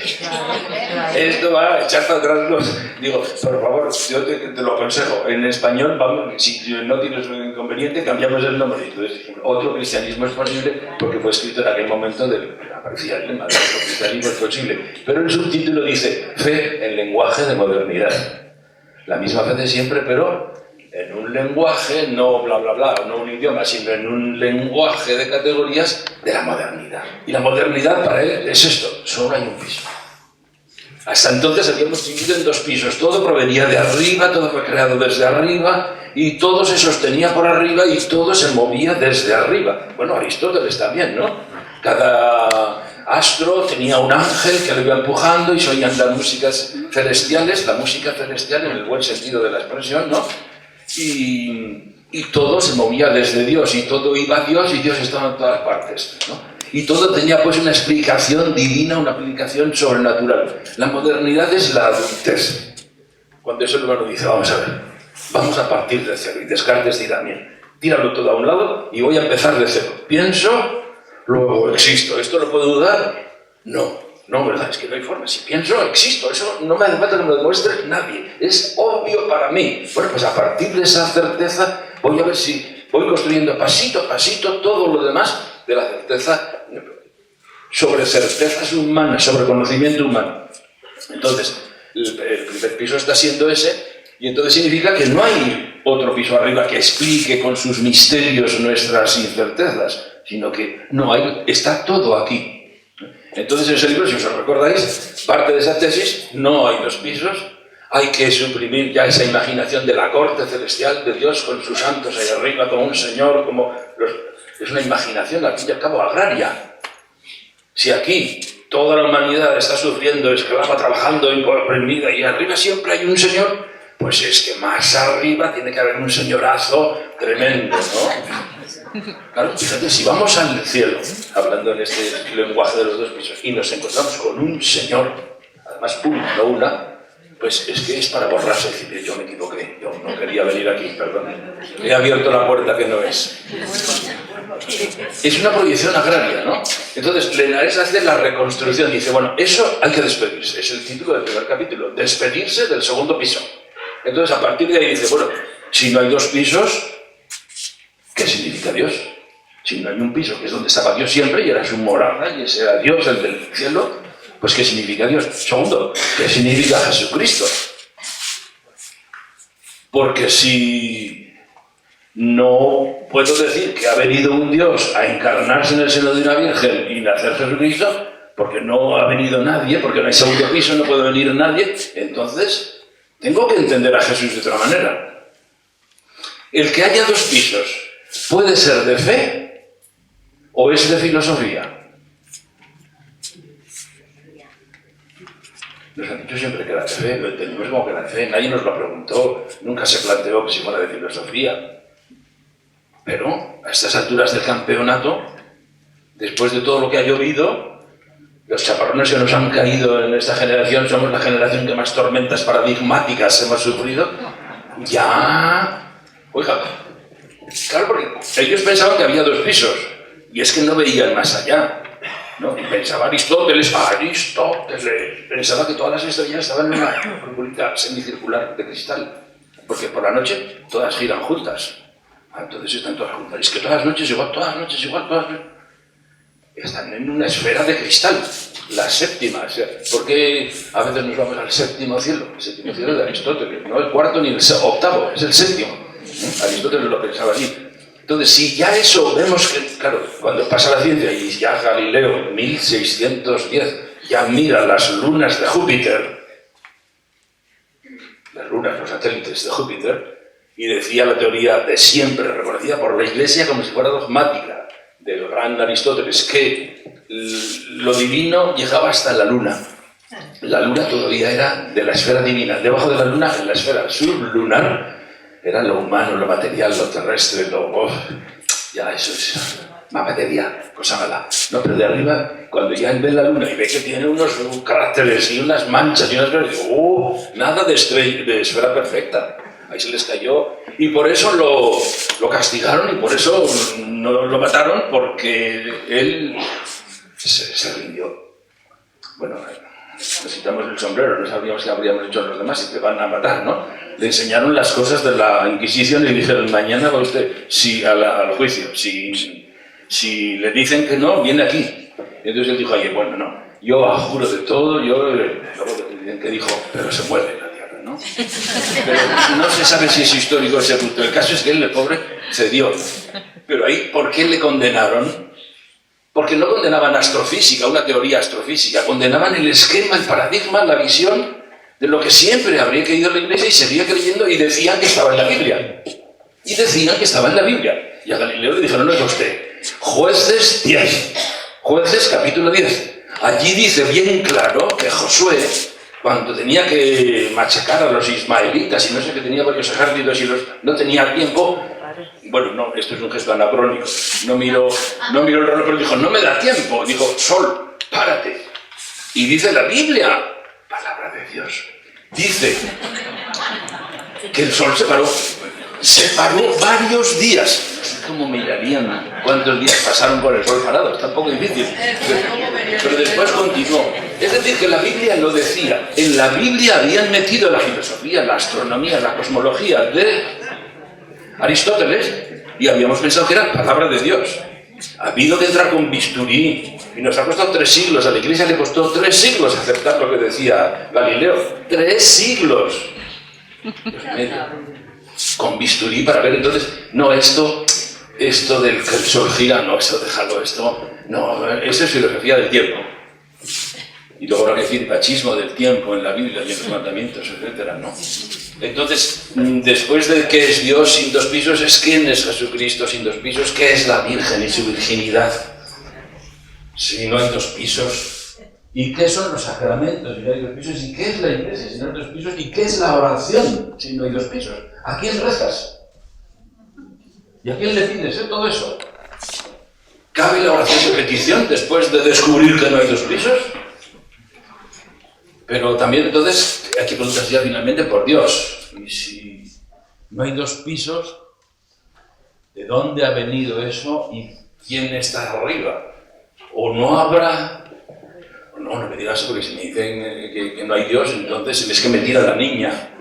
Esto va a echar para atrás los... Digo, por favor, yo te lo aconsejo. En español, vamos, si no tienes un inconveniente, cambiamos el nombre. Entonces, otro cristianismo es posible porque fue escrito en aquel momento aparecía el lema, otro cristianismo es posible. Pero el subtítulo dice, fe en lenguaje de modernidad. La misma fe de siempre, pero en un lenguaje, no bla bla bla, no un idioma, sino en un lenguaje de categorías de la modernidad. Y la modernidad para él es esto, solo hay un piso. Hasta entonces habíamos dividido en dos pisos, todo provenía de arriba, todo fue creado desde arriba, y todo se sostenía por arriba y todo se movía desde arriba. Bueno, Aristóteles también, ¿no? Cada astro tenía un ángel que lo iba empujando y se oían las músicas celestiales, la música celestial en el buen sentido de la expresión, ¿no? Y todo se movía desde Dios, y todo iba a Dios, y Dios estaba en todas partes, ¿no? Y todo tenía pues una explicación divina, una explicación sobrenatural. La modernidad es la adultez. Cuando eso el humano dice, vamos a ver, vamos a partir de cero. Y Descartes dirá, bien, tíralo todo a un lado y voy a empezar de cero. Pienso, luego existo. ¿Esto lo puedo dudar? No, ¿verdad? Es que no hay forma. Si pienso, existo. Eso no me hace falta que me lo demuestre nadie. Es obvio para mí. Bueno, pues a partir de esa certeza voy a ver si voy construyendo pasito a pasito todo lo demás de la certeza sobre certezas humanas, sobre conocimiento humano. Entonces, el primer piso está siendo ese, y entonces significa que no hay otro piso arriba que explique con sus misterios nuestras incertezas, sino que no hay, está todo aquí. Entonces, en ese libro, si os recordáis, parte de esa tesis, no hay dos pisos, hay que suprimir ya esa imaginación de la corte celestial de Dios con sus santos ahí arriba, como un señor, como es una imaginación, al fin y al cabo, agraria. Si aquí toda la humanidad está sufriendo, esclava, trabajando, oprimida, y arriba siempre hay un señor, pues es que más arriba tiene que haber un señorazo tremendo, ¿no? Claro, fíjate, si vamos al cielo, hablando en este lenguaje de los dos pisos, y nos encontramos con un señor, además una, no una, pues es que es para borrarse y decir, yo me equivoqué, yo no quería venir aquí, perdón, he abierto la puerta que no es. Es una proyección agraria, ¿no? Entonces, Lenaers hace la reconstrucción, dice, bueno, eso hay que despedirse, es el título del primer capítulo, despedirse del segundo piso. Entonces, a partir de ahí dice, bueno, si no hay dos pisos, ¿qué significa Dios? Si no hay un piso, que es donde estaba Dios siempre, y era su morada, y ese era Dios, el del cielo, pues ¿qué significa Dios? Segundo, ¿qué significa Jesucristo? Porque si no puedo decir que ha venido un Dios a encarnarse en el seno de una virgen y nacer Jesucristo, porque no ha venido nadie, porque no hay segundo piso, no puede venir nadie, entonces tengo que entender a Jesús de otra manera. El que haya dos pisos puede ser de fe o es de filosofía. Nos han dicho siempre que era de fe, lo entendimos como que era de fe, nadie nos lo preguntó, nunca se planteó que si fuera de filosofía. Pero a estas alturas del campeonato, después de todo lo que ha llovido, los chaparrones que nos han caído en esta generación, somos la generación que más tormentas paradigmáticas hemos sufrido, ya... Oiga, claro, porque ellos pensaban que había dos pisos, y es que no veían más allá. ¿No? Y pensaba Aristóteles, pensaba que todas las estrellas estaban en una orbita semicircular de cristal, porque por la noche todas giran juntas. Entonces están todas juntas. Es que todas las noches igual, todas las noches igual, todas las noches. Están en una esfera de cristal, la séptima. O sea, ¿por qué a veces nos vamos al séptimo cielo? El séptimo cielo de Aristóteles, no el cuarto ni el octavo, es el séptimo. Aristóteles lo pensaba así. Entonces, si ya eso vemos que, claro, cuando pasa la ciencia y ya Galileo en 1610 ya mira las lunas de Júpiter, las lunas, los satélites de Júpiter, y decía la teoría de siempre, reconocida por la Iglesia como si fuera dogmática, del gran Aristóteles, que lo divino llegaba hasta la luna. La luna todavía era de la esfera divina. Debajo de la luna, en la esfera sublunar, era lo humano, lo material, lo terrestre, ya eso es más materia, cosa mala. No, pero de arriba, cuando ya él ve la luna y ve que tiene unos cráteres y unas manchas y unas cosas, digo, nada de esfera perfecta. Ahí se les cayó. Y por eso lo castigaron y por eso no lo mataron, porque él se rindió. Bueno, necesitamos el sombrero, no sabríamos qué habríamos hecho los demás y te van a matar, ¿no? Le enseñaron las cosas de la Inquisición y le dijeron, mañana va usted al juicio. Si le dicen que no, viene aquí. Y entonces él dijo, oye, bueno, no, yo juro de todo, que dijo, pero se mueve la tierra, ¿no? Pero no se sabe si es histórico ese punto. El caso es que él, el pobre, cedió. Pero ahí, ¿por qué le condenaron? Porque no condenaban astrofísica, una teoría astrofísica, condenaban el esquema, el paradigma, la visión de lo que siempre habría creído la Iglesia y seguía creyendo y decían que estaba en la Biblia. Y decían que estaba en la Biblia. Y a Galileo le dijeron, no es usted. Jueces 10. Jueces capítulo 10. Allí dice bien claro que Josué, cuando tenía que machacar a los ismaelitas y no sé, que tenía varios ejércitos y no tenía tiempo. Bueno, no, esto es un gesto anacrónico. No miró el reloj, pero dijo, no me da tiempo. Dijo, sol, párate. Y dice la Biblia, palabra de Dios, dice que el sol se paró varios días. No sé cómo mirarían cuántos días pasaron con el sol parado, está un poco difícil. Pero después continuó. Es decir, que la Biblia lo decía. En la Biblia habían metido la filosofía, la astronomía, la cosmología de Aristóteles y habíamos pensado que era palabra de Dios. Ha habido que entrar con bisturí y nos ha costado 3 siglos. A la Iglesia le costó 3 siglos aceptar lo que decía Galileo. 3 siglos. Con bisturí para ver entonces, no, esto del que el sol gira, no, eso déjalo, esto, no, eso es filosofía del tiempo. Y luego habrá que decir machismo del tiempo en la Biblia y en los mandamientos, etcétera, ¿no? Entonces, después de qué es Dios sin 2 pisos, es quién es Jesucristo sin 2 pisos, qué es la Virgen y su virginidad, si no hay 2 pisos, y qué son los sacramentos si no hay 2 pisos, y qué es la Iglesia si no hay 2 pisos, y qué es la oración si no hay 2 pisos. ¿A quién rezas? ¿Y a quién le pides todo eso? ¿Cabe la oración de petición después de descubrir que no hay 2 pisos? Pero también entonces hay que preguntarse ya finalmente por Dios. Y si no hay 2 pisos, ¿de dónde ha venido eso y quién está arriba? ¿O no habrá? No me digas porque si me dicen que no hay Dios, entonces es que me tira la niña.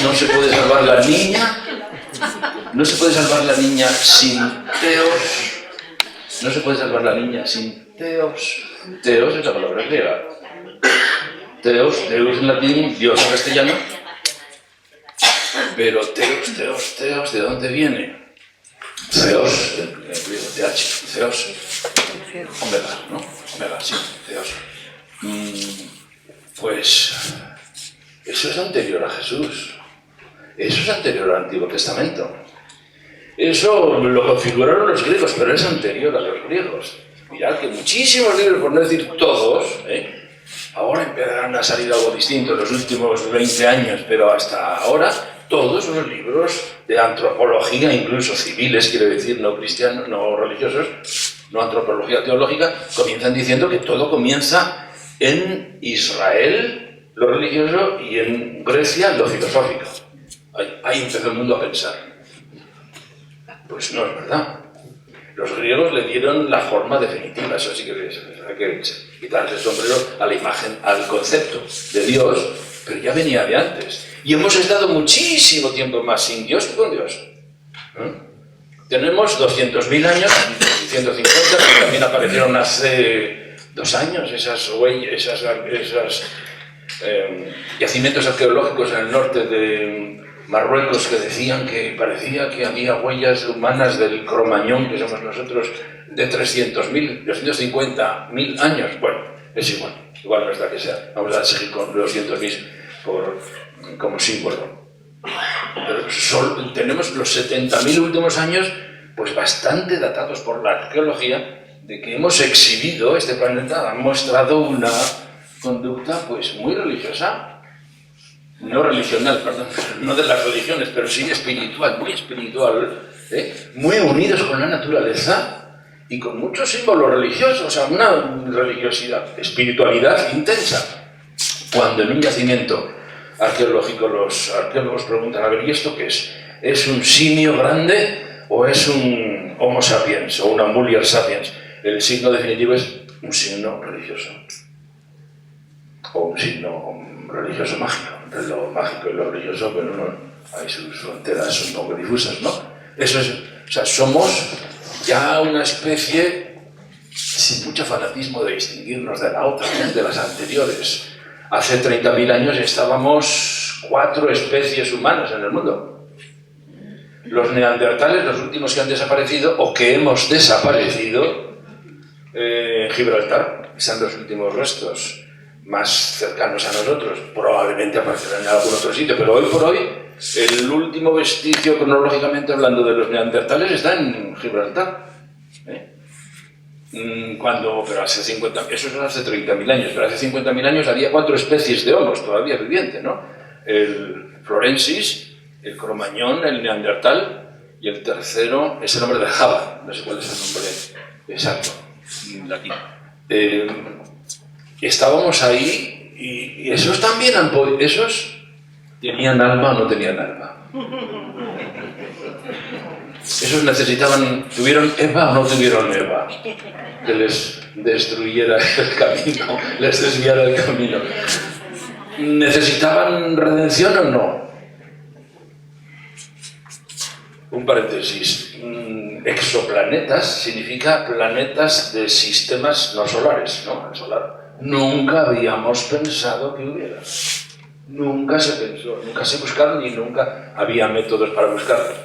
No se puede salvar la niña. No se puede salvar la niña sin teos. No se puede salvar la niña sin teos. Teos es la palabra griega. Teos en latín, Dios en castellano. Pero teos, ¿de dónde viene? Theos, el griego, TH, Theos. Omega, ¿no? Omega, sí, Theos. Pues eso es anterior a Jesús. Eso es anterior al Antiguo Testamento. Eso lo configuraron los griegos, pero es anterior a los griegos. Mirad que muchísimos libros, por no decir todos, ahora empezarán a salir algo distinto en los últimos 20 años, pero hasta ahora todos los libros de antropología, incluso civiles, quiero decir, no cristianos, no religiosos, no antropología teológica, comienzan diciendo que todo comienza en Israel, lo religioso, y en Grecia, lo filosófico. Ahí empezó el mundo a pensar. Pues no es verdad. Los griegos le dieron la forma definitiva, eso sí que hay que quitarse el sombrero a la imagen, al concepto de Dios, pero ya venía de antes. Y hemos estado muchísimo tiempo más sin Dios que con Dios. Tenemos 200.000 años, 150, que también aparecieron hace 2 años, esas huellas, esos yacimientos arqueológicos en el norte de Marruecos, que decían que parecía que había huellas humanas del Cromañón, que somos nosotros, de 300.000, 250.000 años. Bueno, es igual no es la que sea. Vamos a seguir con los 200.000 como símbolo. Pero tenemos los 70.000 últimos años pues bastante datados por la arqueología, de que hemos exhibido, este planeta ha mostrado una conducta pues muy religiosa. No religional, perdón, no de las religiones, pero sí espiritual, muy espiritual, muy unidos con la naturaleza y con muchos símbolos religiosos, o sea, una religiosidad, espiritualidad intensa. Cuando en un yacimiento arqueológico los arqueólogos preguntan, a ver, ¿y esto qué es? ¿Es un simio grande o es un Homo sapiens o una Mulier sapiens? El signo definitivo es un signo religioso o un signo religioso mágico. Entre lo mágico y lo religioso, pero no, hay sus fronteras un poco difusas, ¿no? Eso es, o sea, somos ya una especie sin mucho fanatismo de distinguirnos de la otra, de las anteriores. Hace 30.000 años estábamos 4 especies humanas en el mundo. Los neandertales, los últimos que han desaparecido, o que hemos desaparecido, en Gibraltar, están los últimos restos más cercanos a nosotros, probablemente aparecerán en algún otro sitio, pero hoy por hoy el último vestigio cronológicamente hablando de los neandertales está en Gibraltar. Pero hace 50, eso es hace 30.000 años, pero hace 50.000 años había 4 especies de homos todavía vivientes, ¿no? El florensis, el cromañón, el neandertal, y el tercero es el hombre de Java, no sé cuál es el nombre exacto de aquí. Estábamos ahí y esos también esos tenían alma o no tenían alma. Esos tuvieron Eva o no tuvieron Eva, que les destruyera el camino, les desviara el camino. ¿Necesitaban redención o no? Un paréntesis. Exoplanetas significa planetas de sistemas no solares, ¿no? El solar. Nunca habíamos pensado que hubiera. Nunca se pensó, nunca se buscaron y nunca había métodos para buscarlos.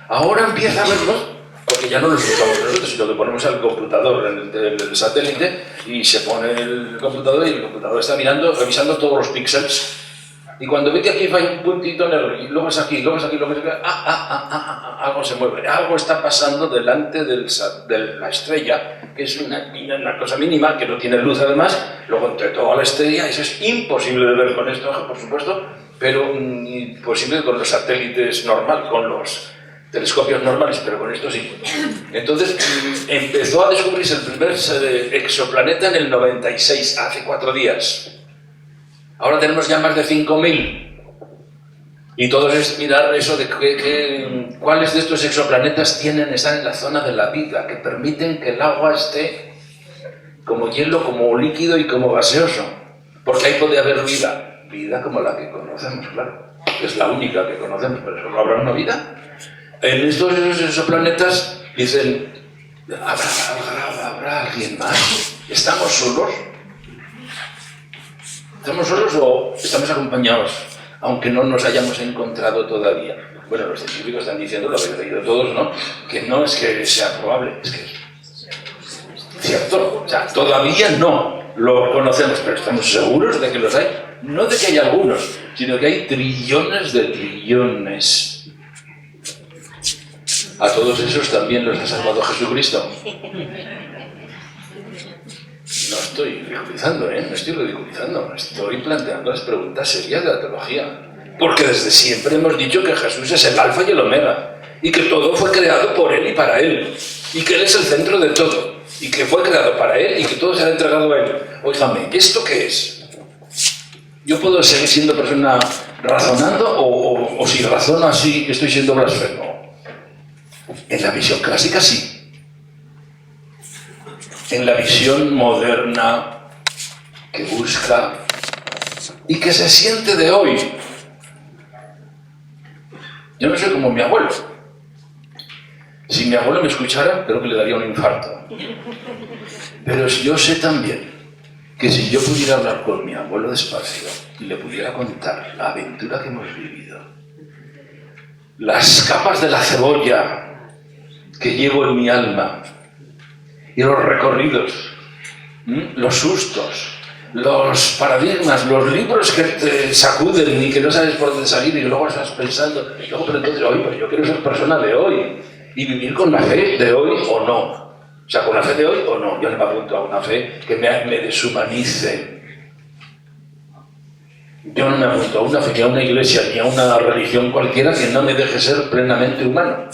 Ahora empieza a verlos, porque ya no los usamos nosotros, sino que ponemos al computador en el satélite y se pone el computador y el computador está revisando todos los píxeles. Y cuando ve que aquí hay un puntito negro, y luego es aquí, luego es aquí, luego es aquí, algo se mueve, algo está pasando delante de la estrella, que es una cosa mínima, que no tiene luz además, luego entre toda la estrella, eso es imposible de ver con esto, por supuesto, pero imposible con los satélites normales, con los telescopios normales, pero con esto sí. Entonces empezó a descubrirse el primer exoplaneta en el 96, hace 4 días. Ahora tenemos ya más de 5.000. Y todo es mirar eso de cuáles de estos exoplanetas están en la zona de la vida, que permiten que el agua esté como hielo, como líquido y como gaseoso. Porque ahí puede haber vida. Vida como la que conocemos, claro. Es la única que conocemos, pero solo habrá una vida. En estos exoplanetas dicen, ¿habrá alguien más? ¿Estamos solos? ¿Estamos solos o estamos acompañados, aunque no nos hayamos encontrado todavía? Bueno, los científicos están diciendo, lo habéis leído todos, ¿no? Que no es que sea probable, es que es cierto. O sea, todavía no lo conocemos, pero estamos seguros de que los hay. No de que hay algunos, sino que hay trillones de trillones. A todos esos también los ha salvado Jesucristo. No estoy ridiculizando, no estoy ridiculizando, estoy planteando las preguntas serias de la teología. Porque desde siempre hemos dicho que Jesús es el alfa y el omega, y que todo fue creado por Él y para Él, y que Él es el centro de todo, y que fue creado para Él y que todo se ha entregado a Él. Óigame, ¿esto qué es? ¿Yo puedo seguir siendo persona razonando o si razono así estoy siendo blasfemo? En la visión clásica sí. En la visión moderna que busca y que se siente de hoy. Yo no soy como mi abuelo. Si mi abuelo me escuchara, creo que le daría un infarto. Pero yo sé también que si yo pudiera hablar con mi abuelo despacio y le pudiera contar la aventura que hemos vivido, las capas de la cebolla que llevo en mi alma y los recorridos, los sustos, los paradigmas, los libros que te sacuden y que no sabes por dónde salir y luego estás pensando, y luego pero entonces, oye, pero yo quiero ser persona de hoy y vivir con la fe de hoy o no. O sea, con la fe de hoy o no. Yo no me apunto a una fe que me deshumanice. Yo no me apunto a una fe ni a una iglesia ni a una religión cualquiera que no me deje ser plenamente humano.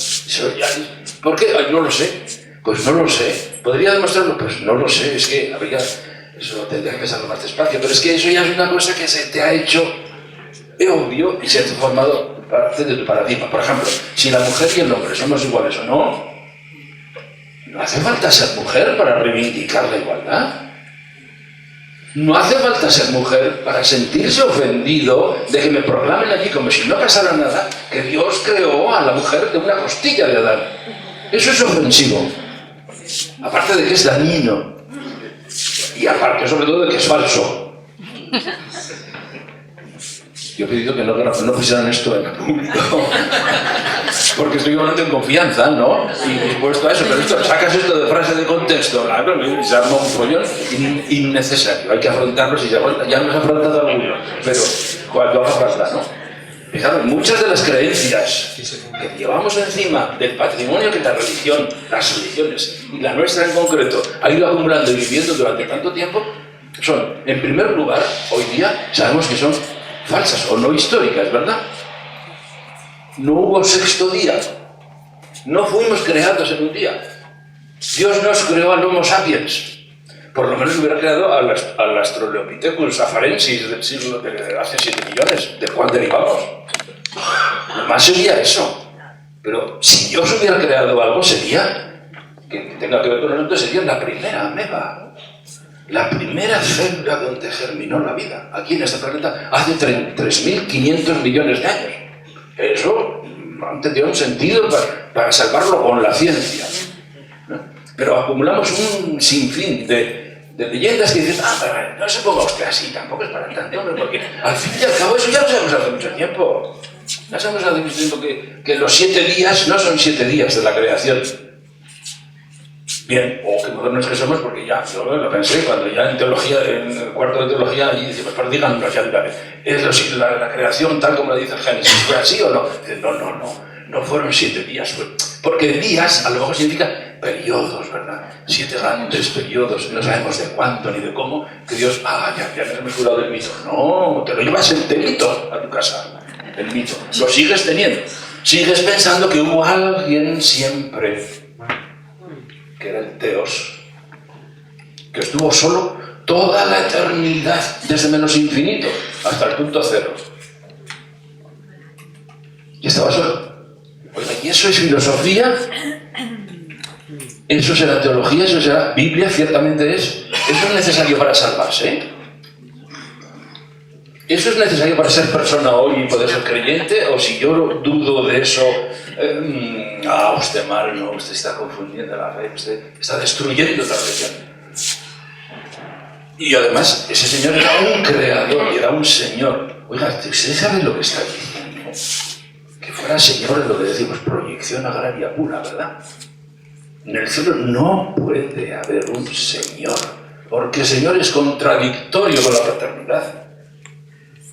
¿Por qué? Ay, no lo sé. Pues no lo sé. ¿Podría demostrarlo? Pues no lo sé. Es que habría... Eso tendría que pensarlo más despacio. Pero es que eso ya es una cosa que se te ha hecho obvio y se ha formado parte de tu paradigma. Por ejemplo, si la mujer y el hombre somos iguales o no, no hace falta ser mujer para reivindicar la igualdad. No hace falta ser mujer para sentirse ofendido de que me proclamen allí como si no pasara nada, que Dios creó a la mujer de una costilla de Adán. Eso es ofensivo. Aparte de que es dañino. Y aparte, sobre todo, de que es falso. Yo he pedido que no pusieran esto en el público. Porque estoy hablando en confianza, ¿no? Y dispuesto a eso. Pero esto, sacas esto de frase de contexto, claro, y se arma un follón innecesario. Hay que afrontarlo si se afronta. Ya nos ha afrontado alguno. Pero cuando haga falta, ¿no? Fijaros, muchas de las creencias que llevamos encima del patrimonio que la religión, las religiones, y la nuestra en concreto, ha ido acumulando y viviendo durante tanto tiempo, son, en primer lugar, hoy día sabemos que son falsas o no históricas, ¿verdad? No hubo sexto día. No fuimos creados en un día. Dios nos creó al Homo sapiens. Por lo menos hubiera creado al Australopithecus afarensis del siglo de hace 7 millones, del cual derivamos. Lo más sería eso. Pero si Dios hubiera creado algo, sería, que tenga que ver con nosotros, sería la primera ameba. La primera célula donde germinó la vida, aquí en este planeta, hace 3.500 millones de años. Eso han tenido un sentido para salvarlo con la ciencia. ¿No? Pero acumulamos un sinfín de leyendas que dicen, pero no se ponga usted así, tampoco es para tanto, porque al fin y al cabo eso ya lo sabemos hace mucho tiempo. Ya sabemos hace mucho tiempo que los 7 días no son 7 días de la creación. Bien, o que modernos que somos, porque ya, yo lo pensé cuando ya en teología, en el cuarto de teología, y decimos, pero díganos ya, ¿es la creación tal como la dice el Génesis? ¿Fue así o no? Dice, no fueron 7 días, porque días a lo mejor significa periodos, ¿verdad? 7 grandes periodos, no sabemos de cuánto ni de cómo, que Dios, ya nos hemos curado del mito. No, te lo llevas enterito a tu casa, el mito. Lo sigues teniendo. Sigues pensando que hubo alguien siempre, que era el Teos, que estuvo solo toda la eternidad, desde menos infinito hasta el punto cero. Y estaba solo. Oiga, ¿y eso es filosofía? ¿Eso será teología? ¿Eso será Biblia? Ciertamente es. ¿Eso es necesario para salvarse? ¿Eso es necesario para ser persona hoy y poder ser creyente? ¿O si yo dudo de eso, usted mal, no, usted está confundiendo la fe, usted está destruyendo la religión? Y además, ese señor era un creador y era un señor. Oiga, ¿usted sabe lo que está diciendo? Que fuera señor es lo que decimos, proyección agraria pura, ¿verdad? En el cielo no puede haber un señor, porque el señor es contradictorio con la paternidad.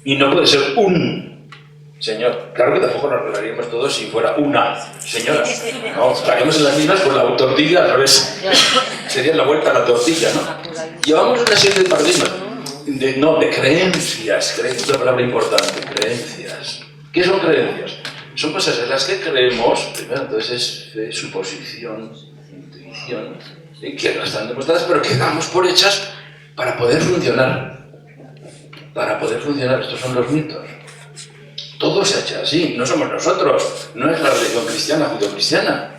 Y no puede ser un señor. Claro que tampoco nos arreglaríamos todos si fuera una señora. No, estaríamos en las mismas con la tortilla al revés. Sería la vuelta a la tortilla, ¿no? Llevamos una serie de paradigmas. De creencias. Es una palabra importante, creencias. ¿Qué son creencias? Son cosas en las que creemos, primero entonces es suposición, intuición, que no están demostradas, pero que damos por hechas para poder funcionar. Para poder funcionar, estos son los mitos. Todo se ha hecho así, no somos nosotros, no es la religión cristiana, judeocristiana.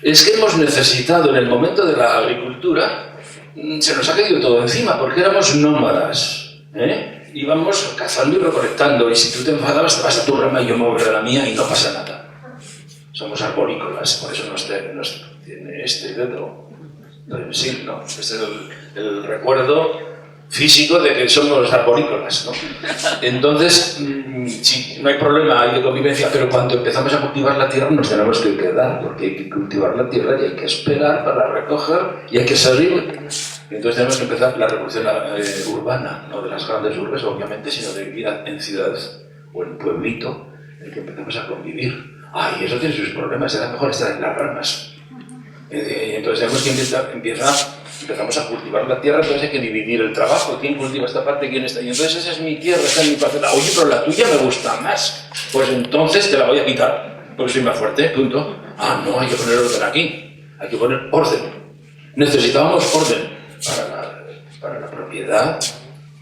Es que hemos necesitado en el momento de la agricultura, se nos ha caído todo encima, porque éramos nómadas, íbamos cazando y recolectando, y si tú te enfadabas te vas a tu rama y yo me voy a la mía y no pasa nada. Somos arborícolas, por eso nos tiene este dedo. Sí, no, este es el recuerdo físico de que somos arborícolas, ¿no? Entonces, sí, no hay problema, hay de convivencia, pero cuando empezamos a cultivar la tierra nos tenemos que quedar, porque hay que cultivar la tierra y hay que esperar para recoger y hay que salir. Entonces tenemos que empezar la revolución urbana, no de las grandes urbes, obviamente, sino de vivir en ciudades o en pueblito, en el que empezamos a convivir. Y eso tiene sus problemas, será mejor estar en las ramas. Entonces tenemos que empezamos a cultivar la tierra, entonces hay que dividir el trabajo. ¿Quién cultiva esta parte? ¿Quién está? Y entonces esa es mi tierra, esa es mi parcela. Oye, pero la tuya me gusta más. Pues entonces te la voy a quitar, porque soy más fuerte, punto. No, hay que poner orden aquí. Hay que poner orden. Necesitábamos orden para la propiedad,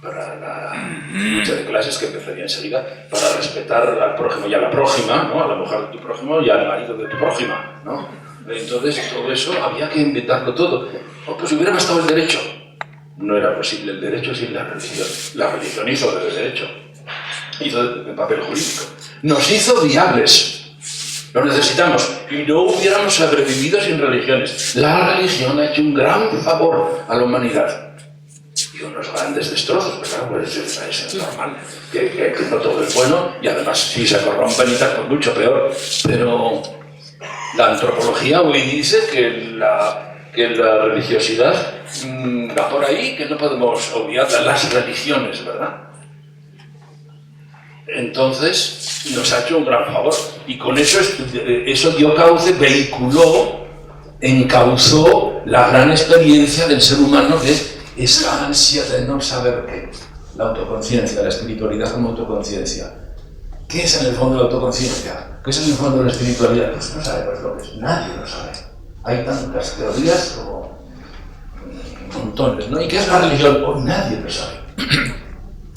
para la lucha de clases que empezaría enseguida, para respetar al prójimo y a la prójima, ¿no? A la mujer de tu prójimo y al marido de tu prójima, ¿no? Entonces, todo eso había que inventarlo todo. Pues hubiera bastado el derecho. No era posible el derecho sin la religión. La religión hizo del derecho. Hizo el papel jurídico. Nos hizo viables. Lo necesitamos. Y no hubiéramos sobrevivido sin religiones. La religión ha hecho un gran favor a la humanidad. Y unos grandes destrozos, ¿verdad? Pues es normal. Que no todo es bueno. Y además, si se corrompen y tal, pues mucho peor. Pero la antropología hoy dice que la religiosidad va por ahí, que no podemos obviar las religiones, ¿verdad? Entonces nos ha hecho un gran favor y con eso dio cauce, encauzó la gran experiencia del ser humano, que es esa ansia de no saber qué, la autoconciencia, la espiritualidad como autoconciencia. ¿Qué es en el fondo la autoconciencia? ¿Qué es en el fondo la espiritualidad? Pues no sabemos lo que es, nadie lo sabe. Hay tantas teorías como montones, ¿no? ¿Y qué es la religión? Hoy nadie lo sabe.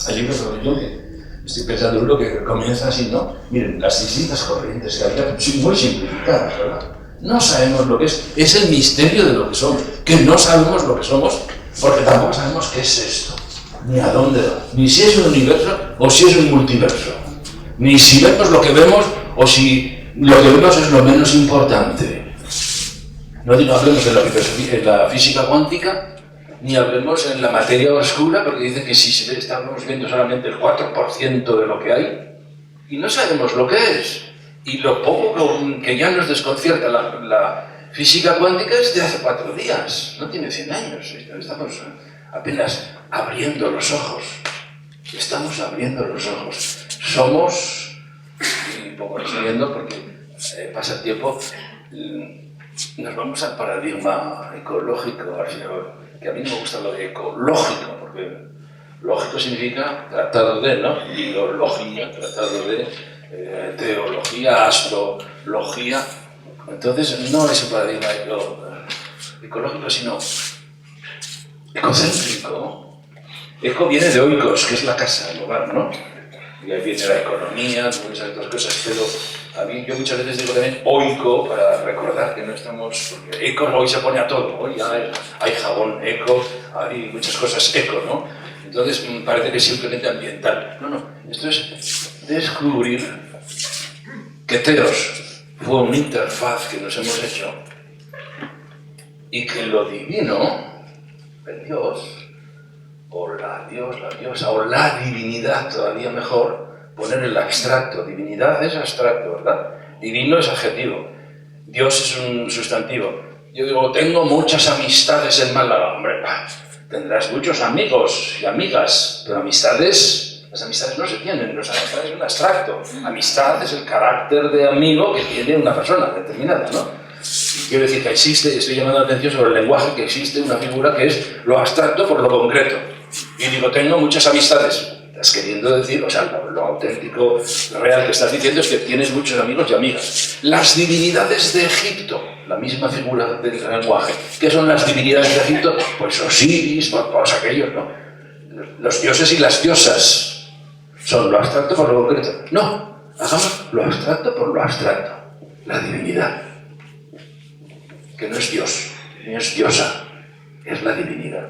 Hay libros de religión que estoy pensando en uno que comienza así, ¿no? Miren, las distintas corrientes que hay, muy simplificadas, ¿verdad? No sabemos lo que es. Es el misterio de lo que somos, que no sabemos lo que somos, porque tampoco sabemos qué es esto, ni a dónde va, ni si es un universo o si es un multiverso, ni si vemos lo que vemos o si lo que vemos es lo menos importante. No hablemos en la física cuántica, ni hablemos en la materia oscura, porque dicen que si estamos viendo solamente el 4% de lo que hay, y no sabemos lo que es. Y lo poco que ya nos desconcierta la física cuántica es de hace 4 días, no tiene 100 años, estamos apenas abriendo los ojos. Estamos abriendo los ojos. Somos, y un poco resumiendo, porque pasa el tiempo, nos vamos al paradigma ecológico, que a mí me gusta lo de ecológico, porque lógico significa tratado de, ¿no? Biología, tratado de teología, astrología. Entonces no es un paradigma ecológico, sino ecocéntrico. Eco viene de oikos, que es la casa, el hogar, ¿no? Y ahí viene la economía, muchas otras cosas, pero a mí yo muchas veces digo también oico para recordar que no estamos... Porque eco hoy se pone a todo, hoy ya hay jabón eco, hay muchas cosas eco, ¿no? Entonces parece que es simplemente ambiental. No, esto es descubrir que Teos fue una interfaz que nos hemos hecho y que lo divino, el Dios, o la diosa, o la divinidad, todavía mejor, poner el abstracto. Divinidad es abstracto, ¿verdad? Divino es adjetivo. Dios es un sustantivo. Yo digo, tengo muchas amistades en Málaga. Hombre, tendrás muchos amigos y amigas, pero amistades, las amistades no se tienen, las amistades es un abstracto. Amistad es el carácter de amigo que tiene una persona determinada, ¿no? Quiero decir que existe, estoy llamando la atención sobre el lenguaje, que existe una figura que es lo abstracto por lo concreto. Y digo, tengo muchas amistades. Estás queriendo decir, o sea, lo auténtico, lo real que estás diciendo es que tienes muchos amigos y amigas. Las divinidades de Egipto, la misma figura del lenguaje. ¿Qué son las divinidades de Egipto? Pues Osiris, todos aquellos, ¿no? Los dioses y las diosas son lo abstracto por lo concreto. No, hagamos lo abstracto por lo abstracto. La divinidad. Que no es Dios, ni es diosa, es la divinidad.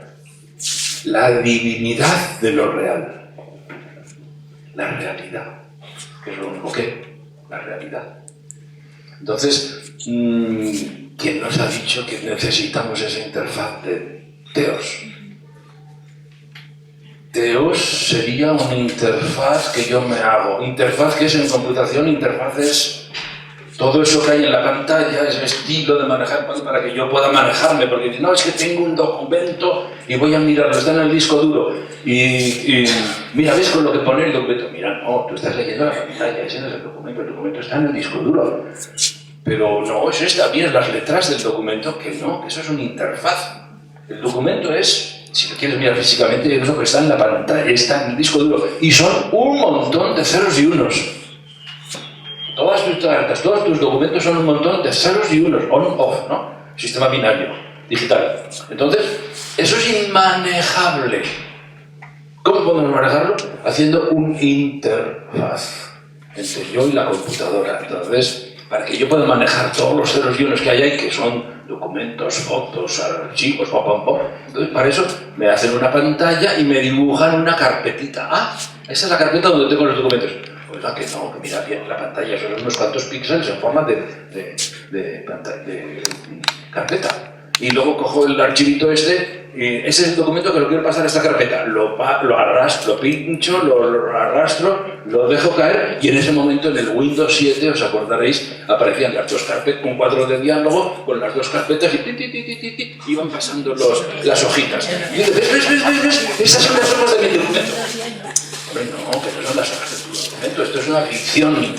La divinidad de lo real. La realidad. Que es lo único que, la realidad. Entonces, ¿quién nos ha dicho que necesitamos esa interfaz de Teos? Teos sería una interfaz que yo me hago. Interfaz, que es en computación, interfaz es todo eso que hay en la pantalla, es el estilo de manejar para que yo pueda manejarme, porque no, es que tengo un documento y voy a mirarlo, está en el disco duro y mira, ¿ves con lo que pone el documento? Mira, no, tú estás leyendo la pantalla, ese no es el documento está en el disco duro. Pero no, eso está bien, las letras del documento, que no, que eso es una interfaz. El documento es, si lo quieres mirar físicamente, es lo que está en la pantalla, está en el disco duro. Y son un montón de ceros y unos. Todas tus cartas, todos tus documentos son un montón de ceros y unos, on-off, ¿no? Sistema binario, digital. Entonces, eso es inmanejable. ¿Cómo podemos manejarlo? Haciendo un interfaz entre yo y la computadora. Entonces, para que yo pueda manejar todos los ceros y unos que hay ahí, que son documentos, fotos, archivos, entonces para eso me hacen una pantalla y me dibujan una carpetita. Ah, esa es la carpeta donde tengo los documentos. Pues que no, que mira bien, la pantalla son unos cuantos píxeles en forma de carpeta. Y luego cojo el archivito ese es el documento que lo quiero pasar a esta carpeta. Lo arrastro, lo pincho, lo arrastro, lo dejo caer y en ese momento en el Windows 7, os acordaréis, aparecían las dos carpetas, un cuadro de diálogo con las dos carpetas y iban pasando las hojitas. Y dices, ¿ves? Estas son las hojas de mi documento. Hombre, no, que no son las hojas de tu documento, esto es una ficción.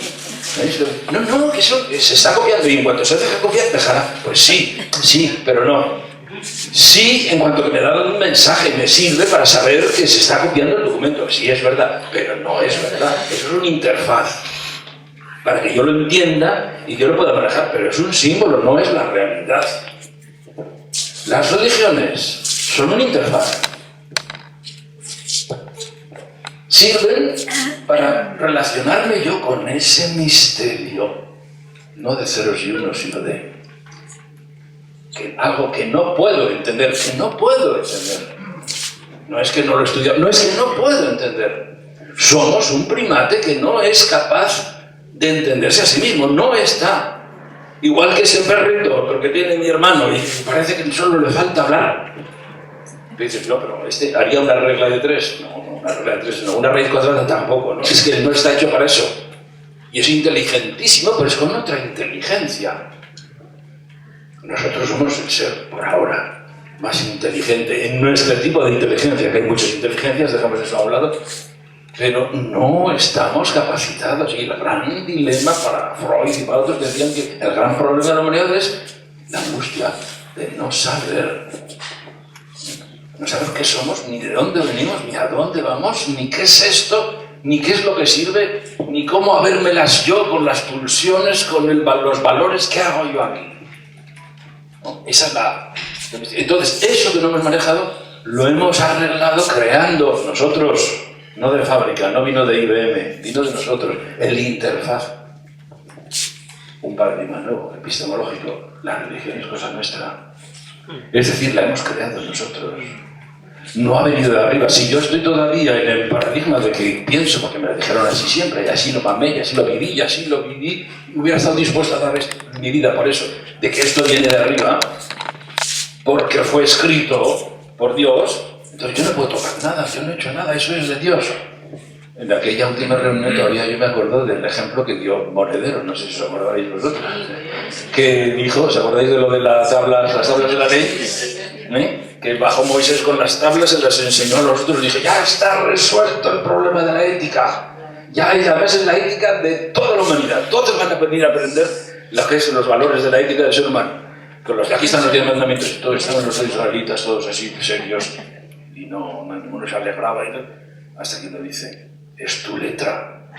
No, que eso se está copiando y en cuanto se deja copiar, dejará. Pues sí, pero no. Sí, en cuanto que me da un mensaje, me sirve para saber que se está copiando el documento. Sí, es verdad, pero no es verdad. Eso es una interfaz. Para que yo lo entienda y yo lo pueda manejar, pero es un símbolo, no es la realidad. Las religiones son una interfaz. Sirven para relacionarme yo con ese misterio, no de ceros y unos, sino de algo que no puedo entender, No es que no lo he estudiado, no es que no puedo entender. Somos un primate que no es capaz de entenderse a sí mismo, no está. Igual que ese perrito, que tiene mi hermano, y parece que solo le falta hablar. Y dices, no, pero este haría una regla de 3. No, una regla de 3 no, una raíz cuadrada tampoco, ¿no? Es que no está hecho para eso. Y es inteligentísimo, pero es con otra inteligencia. Nosotros somos el ser, por ahora, más inteligente en nuestro tipo de inteligencia, que hay muchas inteligencias, dejamos eso a un lado, pero no estamos capacitados. Y el gran dilema para Freud y para otros decían que el gran problema de la humanidad es la angustia de no saber qué somos, ni de dónde venimos, ni a dónde vamos, ni qué es esto, ni qué es lo que sirve, ni cómo habérmelas yo con las pulsiones, con los valores que hago yo aquí. ¿No? Esa es la... Entonces, eso que no hemos manejado, lo hemos arreglado creando nosotros, no de fábrica, no vino de IBM, vino de nosotros, el interfaz. Un paradigma nuevo, epistemológico. La religión es cosa nuestra. Es decir, la hemos creado nosotros. No ha venido de arriba. Si yo estoy todavía en el paradigma de que pienso, porque me lo dijeron así siempre, y así lo mamé, y así lo viví, hubiera estado dispuesto a dar mi vida por eso, de que esto viene de arriba, porque fue escrito por Dios, entonces yo no puedo tocar nada, yo no he hecho nada, eso es de Dios. En aquella última reunión todavía yo me acuerdo del ejemplo que dio Monedero, no sé si os acordáis vosotros, que dijo, ¿os acordáis de lo de las tablas de la ley? Que bajó Moisés con las tablas, se las enseñó a los otros y dijo, ya está resuelto el problema de la ética. Ya, y además es la ética de toda la humanidad. Todos van a venir a aprender lo que es los valores de la ética del ser humano. Pero los de aquí están los 10 mandamientos, todos estaban los israelitas, todos así serios, y ninguno se alegraba, hasta que uno dice, es tu letra.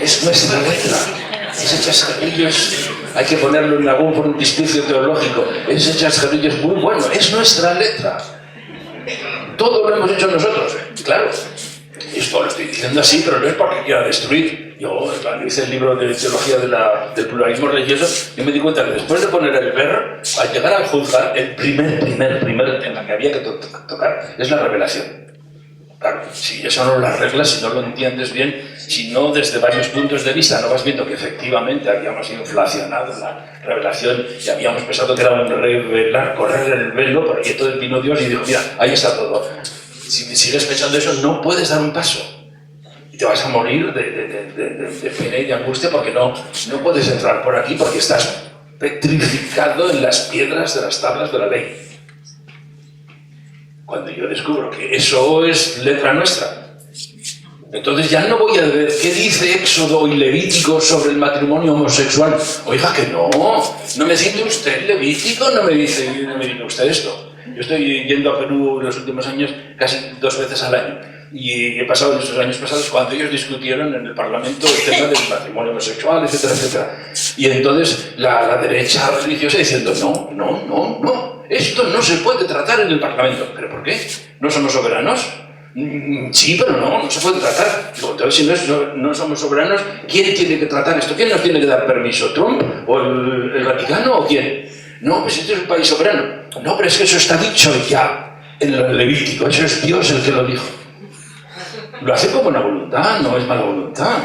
Es nuestra letra. Ese chascarrillo hay que ponerlo en algún frontispicio teológico. Ese chascarrillo es muy bueno, es nuestra letra. Todo lo hemos hecho nosotros, claro. Esto lo estoy diciendo así, pero no es porque quiera destruir. Yo, cuando hice el libro de teología del pluralismo religioso, yo me di cuenta que después de poner el ver, al llegar a juzgar, el primer en la que había que tocar es la revelación. Claro, si eso no lo arreglas, si no lo entiendes bien, sino desde varios puntos de vista. No vas viendo que efectivamente habíamos inflacionado la revelación y habíamos pensado que era un revelar, correr el velo, porque entonces vino Dios y dijo, mira, ahí está todo. Si sigues pensando eso, no puedes dar un paso. Y te vas a morir de pena y de angustia porque no puedes entrar por aquí porque estás petrificado en las piedras de las tablas de la ley. Cuando yo descubro que eso es letra nuestra, entonces ya no voy a ver qué dice Éxodo y Levítico sobre el matrimonio homosexual. Oiga, que no me dice usted Levítico, no me dice usted esto. Yo estoy yendo a Perú en los últimos años casi 2 veces al año. Y he pasado en estos años pasados cuando ellos discutieron en el Parlamento el tema del matrimonio homosexual, etcétera, etcétera. Y entonces la derecha religiosa diciendo, no, esto no se puede tratar en el Parlamento. ¿Pero por qué? ¿No somos soberanos? Sí, pero no se puede tratar. Digo, entonces si no somos soberanos, ¿quién tiene que tratar esto? ¿Quién nos tiene que dar permiso? ¿Trump? ¿O el Vaticano? ¿O quién? No, pues este es un país soberano. No, pero es que eso está dicho ya en el Levítico. Eso es Dios el que lo dijo. Lo hace con buena voluntad, no es mala voluntad.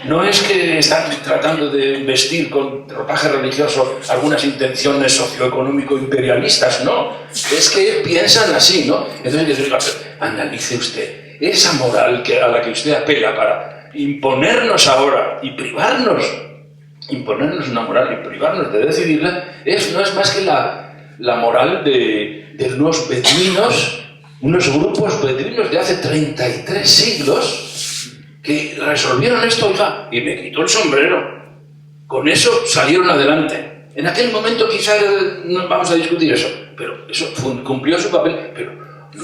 No es que están tratando de vestir con ropaje religioso algunas intenciones socioeconómico-imperialistas, no. Es que piensan así, ¿no? Entonces, analice usted esa moral a la que usted apela para imponernos ahora y privarnos, imponernos una moral y privarnos de decidirla, no es más que la moral de unos beduinos, unos grupos beduinos de hace 33 siglos que resolvieron esto, oiga, y me quitó el sombrero. Con eso salieron adelante. En aquel momento quizá no vamos a discutir eso, pero eso cumplió su papel. Pero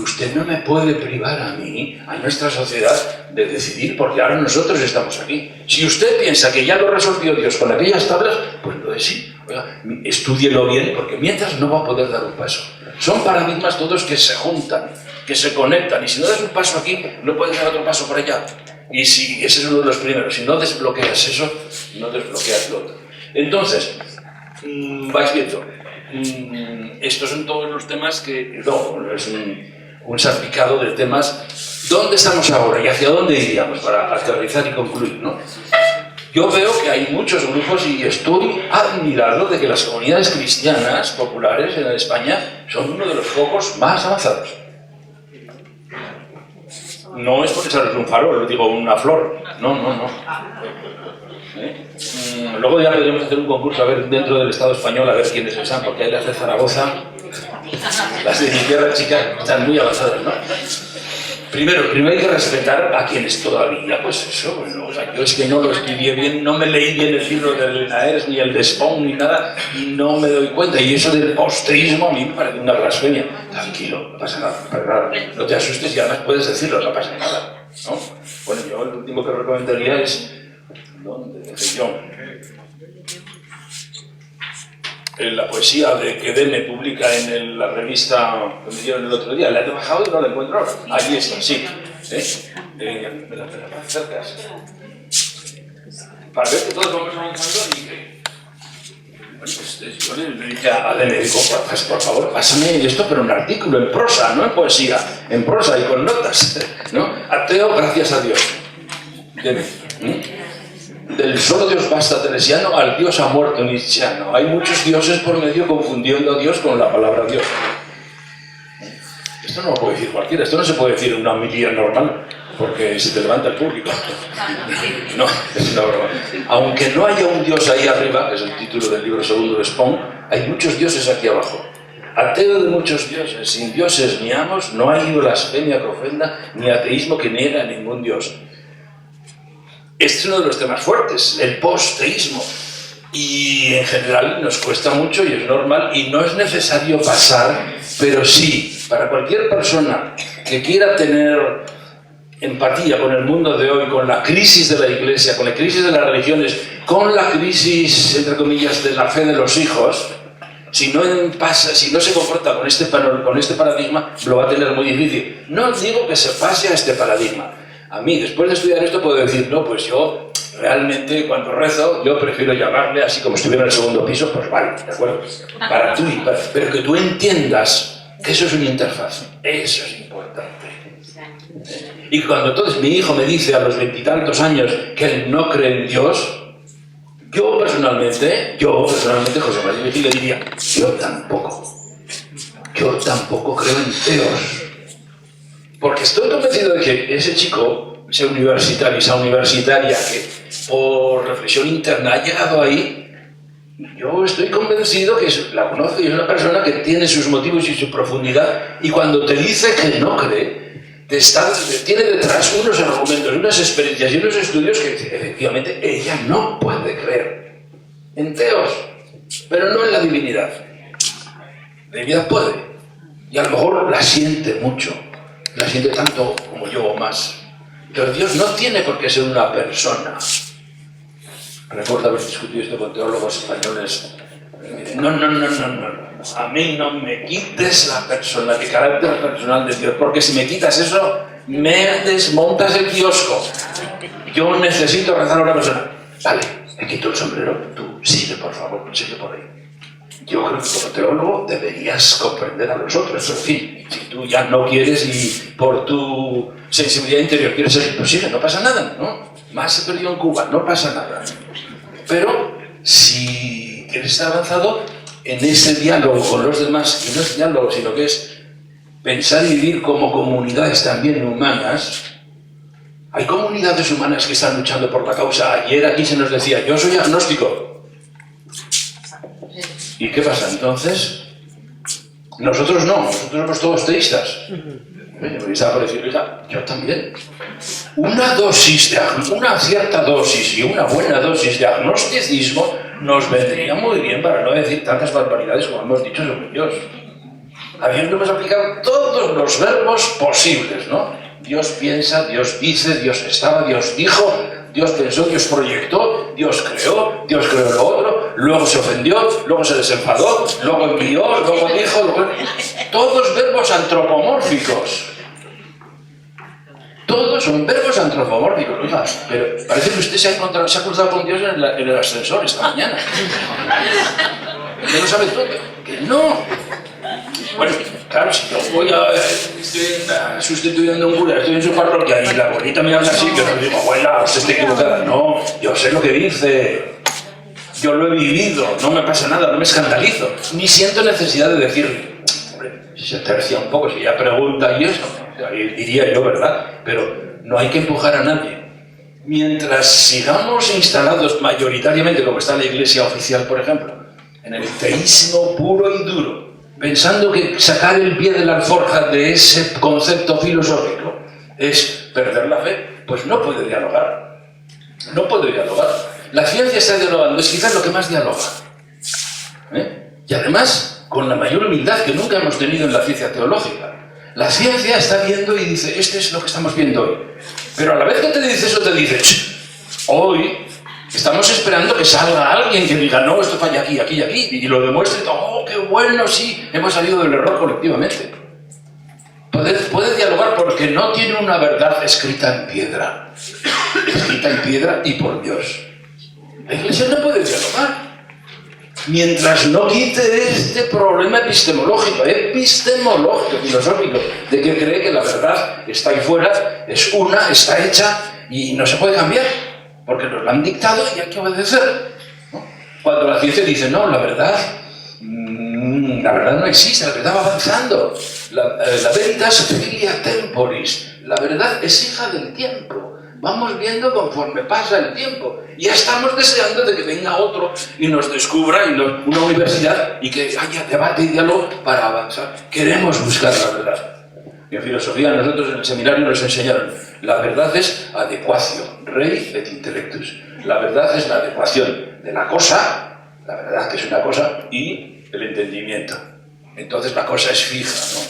usted no me puede privar a mí, a nuestra sociedad, de decidir, porque ahora nosotros estamos aquí. Si usted piensa que ya lo resolvió Dios con aquellas tablas, pues entonces sí, oiga, estúdielo bien, porque mientras no va a poder dar un paso. Son paradigmas todos que se juntan, que se conectan, y si no das un paso aquí, no puedes dar otro paso por allá. Y si ese es uno de los primeros, si no desbloqueas eso, no desbloqueas lo otro. Entonces, vais viendo, estos son todos los temas que, no, es un salpicado de temas. ¿Dónde estamos ahora y hacia dónde iríamos para aterrizar y concluir, ¿no? Yo veo que hay muchos grupos y estoy admirado de que las comunidades cristianas populares en España son uno de los focos más avanzados. No es por echarles un farol, digo una flor, no. Luego ya podríamos hacer un concurso a ver dentro del Estado español a ver quiénes están, porque hay las de Zaragoza, las de izquierda chica están muy avanzadas, ¿no? Primero hay que respetar a quienes todavía, pues eso, bueno, o sea, yo es que no lo estudié bien, no me leí bien el libro de Linares, ni el de Spong, ni nada, y no me doy cuenta, y eso del posteísmo a mí me parece una blasfemia. Tranquilo, no pasa nada, no te asustes y además puedes decirlo, no pasa nada, ¿no? Bueno, yo el último que recomendaría es, ¿dónde dejé yo? La poesía que Deme publica en la revista que me dieron el otro día. La he bajado y no la encuentro ahora. Allí está, sí. Me la acercas. Para ver que todos vamos avanzando y que... Bueno, pues yo le dije a Deme, digo, por favor, pásame esto, pero en artículo, en prosa, no en poesía, en prosa y con notas, ¿no? Ateo, gracias a Dios. Deme. Del solo Dios basta teresiano al Dios ha muerto nietzscheano. Hay muchos dioses por medio confundiendo a Dios con la palabra Dios. Esto no lo puede decir cualquiera, esto no se puede decir en una homilía normal, porque se te levanta el público. No, es una broma. Aunque no haya un Dios ahí arriba, que es el título del libro segundo de Spong, hay muchos dioses aquí abajo. Ateo de muchos dioses, sin dioses ni amos, no hay blasfemia que ofenda, ni ateísmo que niega a ningún dios. Este es uno de los temas fuertes, el posteísmo. Y en general nos cuesta mucho y es normal y no es necesario pasar, pero sí, para cualquier persona que quiera tener empatía con el mundo de hoy, con la crisis de la Iglesia, con la crisis de las religiones, con la crisis, entre comillas, de la fe de los hijos, si no se confronta con este paradigma, lo va a tener muy difícil. No digo que se pase a este paradigma. A mí, después de estudiar esto, puedo decir, no, pues yo realmente cuando rezo, yo prefiero llamarle así como si estuviera en el segundo piso, pues vale, ¿de acuerdo? Para tú pero que tú entiendas que eso es una interfaz, eso es importante. Y cuando entonces mi hijo me dice a los 20 y tantos años que él no cree en Dios, yo personalmente, José María Vigil, le diría, yo tampoco creo en Dios. Porque estoy convencido de que ese chico, esa universitaria que por reflexión interna ha llegado ahí, yo estoy convencido que la conozco y es una persona que tiene sus motivos y su profundidad, y cuando te dice que no cree, tiene detrás unos argumentos, unas experiencias y unos estudios que efectivamente ella no puede creer en Dios, pero no en la divinidad. La divinidad puede, y a lo mejor la siente mucho, la siente tanto como yo o más, pero Dios no tiene por qué ser una persona. Recuerdo haber discutido esto con teólogos españoles. No. A mí no me quites la persona, el carácter personal de Dios, porque si me quitas eso, me desmontas el kiosco. Yo necesito rezar a una persona. Vale, me quito el sombrero, tú sigue por favor, sigue por ahí. Yo creo que como teólogo deberías comprender a los otros. En fin, si tú ya no quieres y por tu sensibilidad interior quieres ser imposible, no pasa nada, ¿no? Más se perdió en Cuba, no pasa nada. Pero si quieres estar avanzado en ese diálogo con los demás, y no es diálogo, sino que es pensar y vivir como comunidades también humanas. Hay comunidades humanas que están luchando por la causa. Ayer aquí se nos decía, yo soy agnóstico. ¿Y qué pasa entonces? Nosotros no, nosotros somos todos teístas. Yo también. Una cierta dosis y una buena dosis de agnosticismo nos vendría muy bien, para no decir tantas barbaridades como hemos dicho sobre Dios. Habiéndonos aplicado todos los verbos posibles, ¿no? Dios piensa, Dios dice, Dios estaba, Dios dijo, Dios pensó, Dios proyectó, Dios creó lo otro, luego se ofendió, luego se desenfadó, luego envió, luego dijo, todos verbos antropomórficos. Todos son verbos antropomórficos, oiga, pero parece que usted se ha cruzado con Dios en el ascensor esta mañana. Usted lo sabe todo, que no. Bueno, claro, si yo estoy sustituyendo a un cura, estoy en su parroquia y la abuelita me habla así, que no digo, abuela, usted está equivocada. No, yo sé lo que dice, yo lo he vivido, no me pasa nada, no me escandalizo, ni siento necesidad de decirle. Hombre, si se tercia un poco, si ella pregunta y eso, diría yo, ¿verdad? Pero no hay que empujar a nadie. Mientras sigamos instalados mayoritariamente, como está la Iglesia oficial, por ejemplo, en el teísmo puro y duro, pensando que sacar el pie de la alforja de ese concepto filosófico es perder la fe, pues no puede dialogar. No puede dialogar. La ciencia está dialogando, es quizás lo que más dialoga. Y además, con la mayor humildad que nunca hemos tenido en la ciencia teológica. La ciencia está viendo y dice, este es lo que estamos viendo hoy. Pero a la vez que te dice eso, te dice, hoy estamos esperando que salga alguien que diga, no, esto falla aquí, aquí y aquí, y lo demuestre, oh, qué bueno, sí, hemos salido del error colectivamente. Puede dialogar porque no tiene una verdad escrita en piedra y por Dios. La Iglesia no puede dialogar mientras no quite este problema epistemológico, filosófico, de que cree que la verdad está ahí fuera, es una, está hecha y no se puede cambiar, porque nos lo han dictado y hay que obedecer, ¿no? Cuando la ciencia dice, no, la verdad no existe, la verdad va avanzando. La veritas filia temporis, la verdad es hija del tiempo. Vamos viendo conforme pasa el tiempo. Y ya estamos deseando de que venga otro y nos descubra una universidad y que haya debate y diálogo para avanzar. Queremos buscar la verdad. Y en filosofía nosotros en el seminario nos enseñaron, la verdad es adecuatio, rei et intellectus. La verdad es la adecuación de la cosa, la verdad que es una cosa, y el entendimiento. Entonces la cosa es fija, ¿no?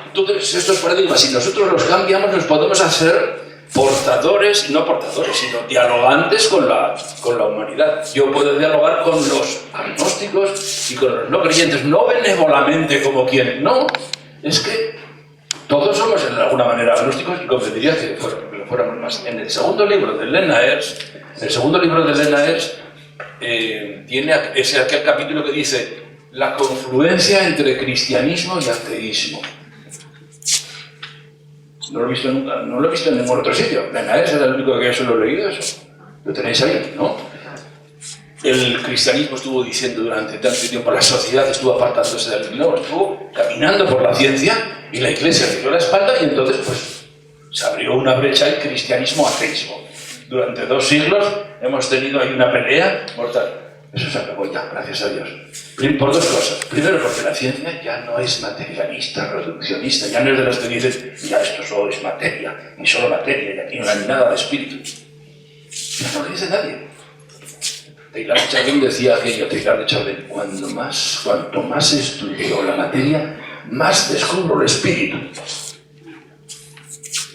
Entonces estos paradigmas, si nosotros los cambiamos, nos podemos hacer portadores, no portadores, sino dialogantes con la humanidad. Yo puedo dialogar con los agnósticos y con los no creyentes, no benévolamente como quien, no, es que todos somos en alguna manera agnósticos y convendría que fuéramos más. En el segundo libro de Lenaers, tiene aquel capítulo que dice la confluencia entre cristianismo y ateísmo. No lo he visto nunca, no lo he visto en ningún otro sitio. En la ESA es el único que yo solo he leído eso. Lo tenéis ahí, ¿no? El cristianismo estuvo diciendo durante tanto tiempo, la sociedad estuvo apartándose del no, estuvo caminando por la ciencia y la iglesia le dio la espalda y entonces pues se abrió una brecha el cristianismo-ateísmo. Durante 2 siglos hemos tenido ahí una pelea mortal. Eso se acabó ya, gracias a Dios. Por 2 cosas. Primero, porque la ciencia ya no es materialista, reduccionista, ya no es de las que dicen, ya esto solo es materia, ni solo materia, y aquí no hay nada de espíritu. Ya no lo dice nadie. Teilhard de Chardin decía aquello, Teilhard de Chardin, cuanto más estudio la materia, más descubro el espíritu.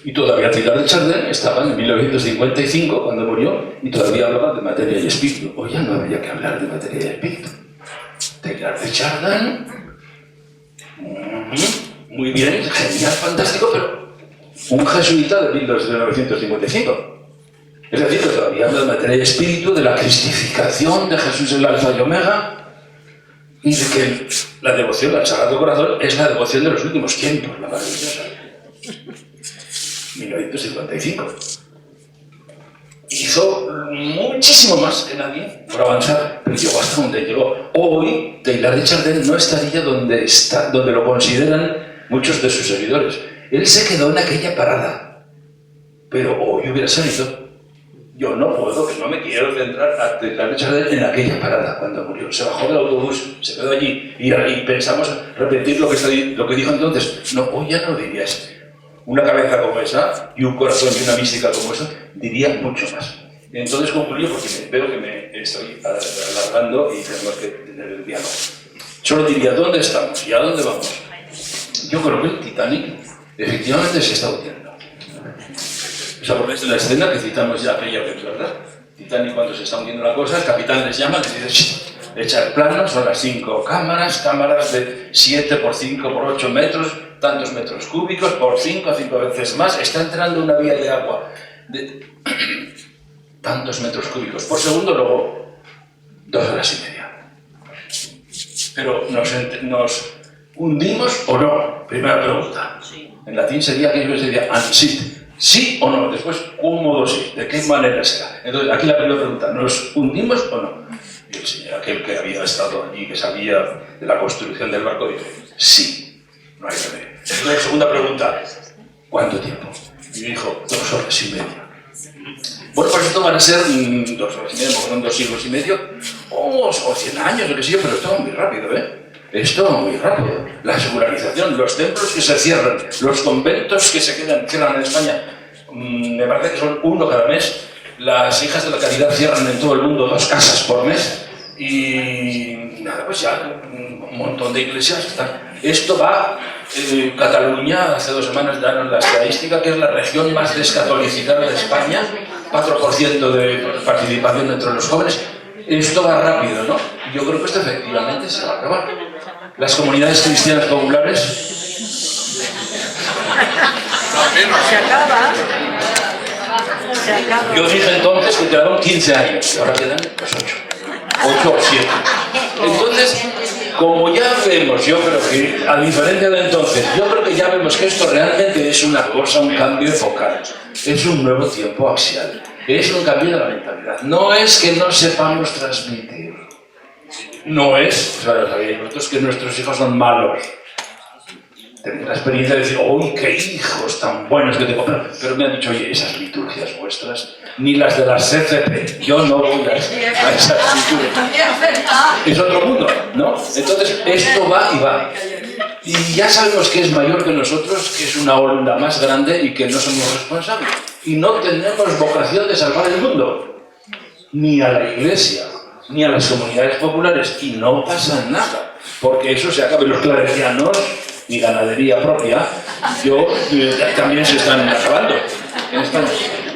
Y todavía Teilhard de Chardin estaba en 1955, cuando murió, y todavía hablaba de materia y espíritu. Hoy ya no habría que hablar de materia y espíritu. Teilhard de Chardin, muy bien, genial, fantástico, pero un jesuita de 1955. Es decir, que todavía habla de materia y espíritu, de la cristificación de Jesús el Alfa y Omega, y de que la devoción al Sagrado Corazón es la devoción de los últimos tiempos, la maravillosa. 1955. Hizo muchísimo más que nadie por avanzar, pero llegó hasta donde llegó. Hoy, Teilhard de Chardin no estaría donde está, donde lo consideran muchos de sus seguidores. Él se quedó en aquella parada, pero hoy hubiera salido. Yo no puedo, que no me quiero centrar a Teilhard de Chardin en aquella parada cuando murió. Se bajó del autobús, se quedó allí y pensamos repetir lo que dijo entonces. No, hoy ya no lo dirías. Una cabeza como esa y un corazón y una mística como esa diría mucho más. Entonces concluyo porque veo que me estoy alargando y tenemos que tener el diálogo. Solo diría, ¿dónde estamos y a dónde vamos? Yo creo que el Titanic efectivamente se está hundiendo. ¿Os acordáis de la escena que citamos ya aquella vez, verdad? Titanic, cuando se está hundiendo la cosa, el capitán les llama, les dice, echa el plano, son las 5 cámaras de 7 por 5 por 8 metros, tantos metros cúbicos, por 5 veces más, está entrando una vía de agua de tantos metros cúbicos por segundo, luego 2 horas y media. Pero ¿nos hundimos o no? Primera pregunta. En latín sería aquello que sería ansit. ¿Sí o no? Después, ¿cómo sí? ¿De qué manera será? Entonces, aquí la primera pregunta, ¿nos hundimos o no? Y el señor, aquel que había estado allí, que sabía de la construcción del barco, dice, sí, no hay remedio. Entonces, la segunda pregunta, ¿cuánto tiempo? Y dijo, 2 horas y media. Bueno, pues esto van a ser 2 horas y media, porque son 2 siglos y medio, o 100 años, lo que sé yo, pero esto va muy rápido, ¿eh? Esto muy rápido. La secularización, los templos que se cierran, los conventos que se cierran en España, me parece que son 1 cada mes. Las hijas de la caridad cierran en todo el mundo 2 casas por mes. Y nada, pues ya un montón de iglesias están. Esto va, Cataluña, hace 2 semanas dieron la estadística, que es la región más descatolicizada de España, 4% de participación entre los jóvenes. Esto va rápido, ¿no? Yo creo que esto efectivamente se va a acabar. Las comunidades cristianas populares... Se acaba. Yo dije entonces que quedaban 15 años, y ahora quedan pues 8 o 7. Entonces, como ya vemos, yo creo que, a diferencia de entonces, yo creo que ya vemos que esto realmente es una cosa, un cambio epocal. Es un nuevo tiempo axial. Es un cambio de la mentalidad. No es que no sepamos transmitir. No es, o sea, sabéis vosotros que nuestros hijos son malos. Tenéis la experiencia de decir, ¡uy, qué hijos tan buenos que tengo! Pero me han dicho, oye, esas liturgias vuestras, ni las de las CCP, yo no voy a esas liturgias. Es otro mundo, ¿no? Entonces, esto va y va. Y ya sabemos que es mayor que nosotros, que es una onda más grande y que no somos responsables. Y no tenemos vocación de salvar el mundo, ni a la Iglesia, ni a las comunidades populares, y no pasa nada, porque eso se acaba. Los claretianos, mi ganadería propia, también se están acabando en España.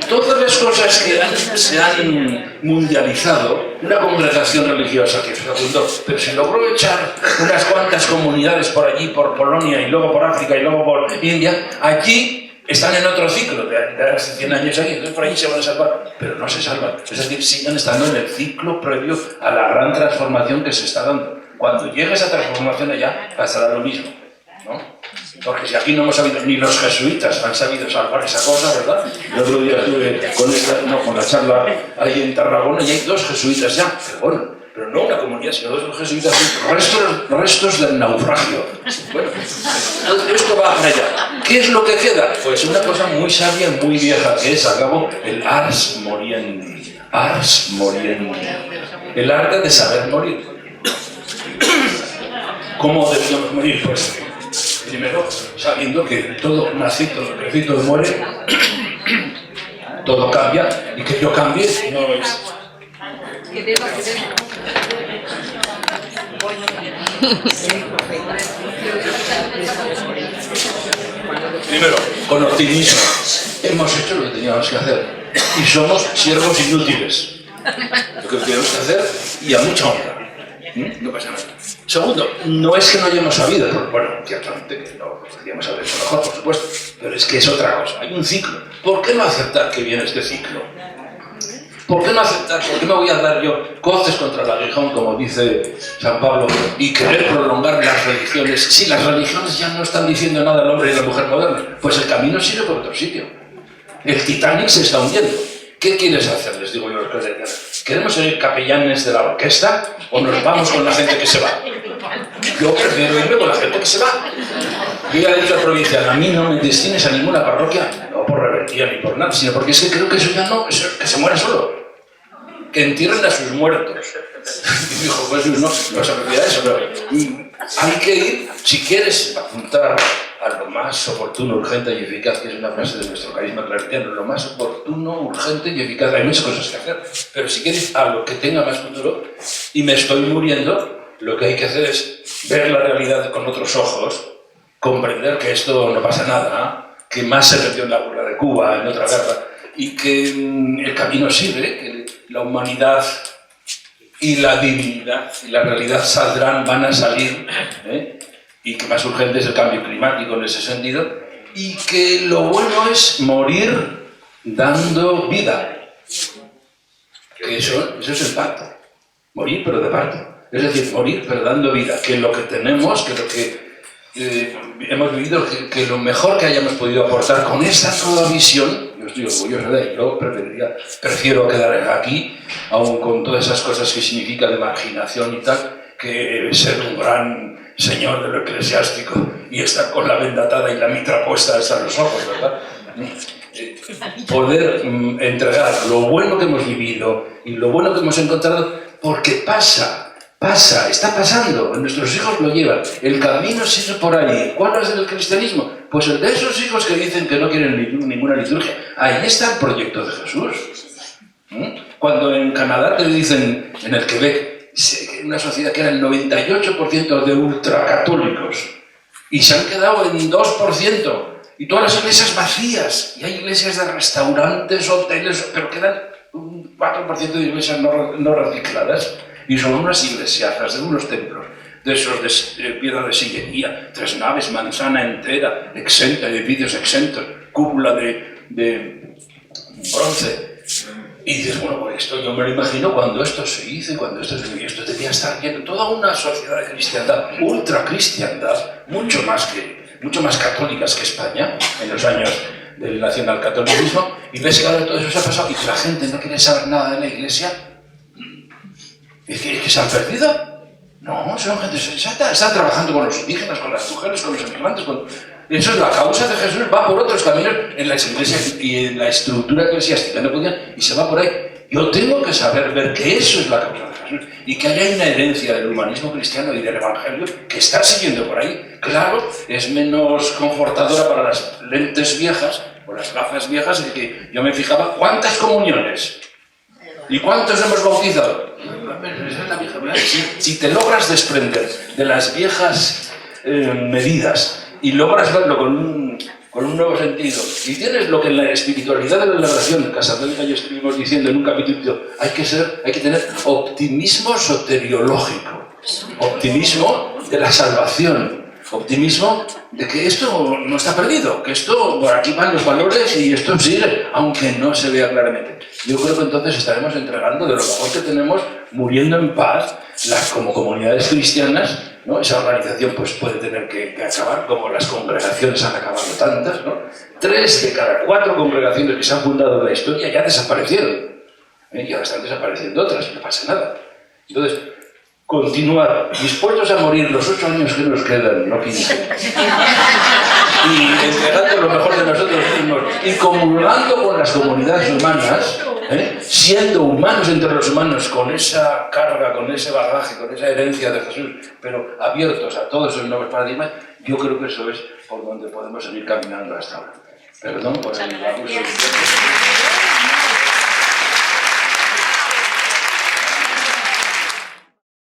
Todas las cosas que se han mundializado, una congregación religiosa que se fundó, pero se logró echar unas cuantas comunidades por allí, por Polonia, y luego por África, y luego por India, allí están en otro ciclo de hace 100 años aquí, entonces por ahí se van a salvar, pero no se salvan. Es decir, siguen estando en el ciclo previo a la gran transformación que se está dando. Cuando llegue esa transformación allá, pasará lo mismo, ¿no? Porque si aquí no hemos sabido, ni los jesuitas han sabido salvar esa cosa, ¿verdad? El otro día estuve con la charla ahí en Tarragona y hay 2 jesuitas ya, pero no una comunidad, sino 2 jesuitas, restos del naufragio. Bueno, esto va para allá. ¿Qué es lo que queda? Pues una cosa muy sabia y muy vieja, que es, al cabo, el ars moriendi. Ars moriendi. El arte de saber morir. ¿Cómo deberíamos morir? Pues primero, sabiendo que todo nace, todo crece, todo muere, todo cambia, y que yo cambie no es... Primero, con optimismo, hemos hecho lo que teníamos que hacer y somos siervos inútiles. Lo que tenemos que hacer y a mucha honra. No pasa nada. Segundo, no es que no hayamos sabido, bueno, ciertamente que no podríamos haber hecho mejor, por supuesto, pero es que es otra cosa, hay un ciclo. ¿Por qué no aceptar que viene este ciclo? ¿Por qué no aceptar? ¿Por qué me voy a dar yo coces contra el aguijón, como dice San Pablo, y querer prolongar las religiones? Si las religiones ya no están diciendo nada al hombre y a la mujer moderna, pues el camino sigue por otro sitio. El Titanic se está hundiendo. ¿Qué quieres hacer? Les digo yo a los colegas. ¿Queremos ser capellanes de la orquesta o nos vamos con la gente que se va? Yo prefiero irme con la gente que se va. Yo ya he dicho al provincial, a mí no me destines a ninguna parroquia, no por rebeldía ni por nada, sino porque es que creo que eso ya no, que se muera solo. Que entierren a sus muertos. Y dijo Jesús, no se refiere a eso, pero hay que ir, si quieres apuntar a lo más oportuno, urgente y eficaz, que es una frase de nuestro carisma claretiano, lo más oportuno, urgente y eficaz. Hay muchas cosas que hacer, pero si quieres a lo que tenga más futuro, y me estoy muriendo, lo que hay que hacer es ver la realidad con otros ojos, comprender que esto no pasa nada, que más se perdió en la guerra de Cuba, en otra guerra, y que el camino sigue, que la humanidad y la divinidad y la realidad van a salir, y que más urgente es el cambio climático en ese sentido, y que lo bueno es morir dando vida. Que eso es el pacto. Morir pero de parto. Es decir, morir pero dando vida. Que lo que tenemos, que lo que hemos vivido, que lo mejor que hayamos podido aportar con esta nueva visión, yo estoy orgulloso de ello, prefiero quedar aquí, aun con todas esas cosas que significa de marginación y tal, que ser un gran señor de lo eclesiástico y estar con la venda atada y la mitra puesta hasta los ojos, ¿verdad? Poder entregar lo bueno que hemos vivido y lo bueno que hemos encontrado, porque está pasando, nuestros hijos lo llevan, el camino sigue por ahí. ¿Cuál es el cristianismo? Pues el de esos hijos que dicen que no quieren ninguna liturgia. Ahí está el proyecto de Jesús. Cuando en Canadá te dicen, en el Quebec, una sociedad que era el 98% de ultracatólicos, y se han quedado en 2%, y todas las iglesias vacías, y hay iglesias de restaurantes, hoteles, pero quedan un 4% de iglesias no recicladas, y son unas iglesias de unos templos, de esos de piedra de sillería, 3 naves, manzana entera, exenta, edificios exentos, cúpula de bronce. Y dices, bueno, pues esto yo me lo imagino cuando esto se hizo, cuando esto debía estar viendo toda una sociedad de cristiandad, ultracristiandad, mucho más católicas que España, en los años del nacionalcatolicismo, y ves que ahora todo eso se ha pasado y que la gente no quiere saber nada de la iglesia. ¿Es que se han perdido? No, son gente sensata, están trabajando con los indígenas, con las mujeres, con los emigrantes, Eso es la causa de Jesús, va por otros caminos en las iglesias y en la estructura eclesiástica, no podían, y se va por ahí. Yo tengo que saber ver que eso es la causa de Jesús y que hay una herencia del humanismo cristiano y del evangelio que está siguiendo por ahí. Claro, es menos confortadora para las lentes viejas o las gafas viejas, en que yo me fijaba cuántas comuniones y cuántos hemos bautizado. Esa es la vieja. Si te logras desprender de las viejas medidas y logras verlo con un nuevo sentido, y tienes lo que en la espiritualidad de la oración, Casadelga y yo estuvimos diciendo en un capítulo, hay que tener optimismo soteriológico, optimismo de la salvación, optimismo de que esto no está perdido, que esto, por aquí van los valores y esto sigue, aunque no se vea claramente. Yo creo que entonces estaremos entregando de lo mejor que tenemos, muriendo en paz, como comunidades cristianas, ¿no? Esa organización pues, puede tener que acabar, como las congregaciones han acabado tantas, ¿no? 3 de cada 4 congregaciones que se han fundado en la historia ya desaparecieron. Y ahora están desapareciendo otras, no pasa nada. Entonces, continuar, dispuestos a morir los 8 años que nos quedan, no 15, y entregando lo mejor de nosotros mismos, y comulgando con las comunidades humanas, siendo humanos entre los humanos, con esa carga, con ese bagaje, con esa herencia de Jesús, pero abiertos a todos esos nuevos paradigmas, yo creo que eso es por donde podemos seguir caminando hasta ahora. Perdón por el abuso.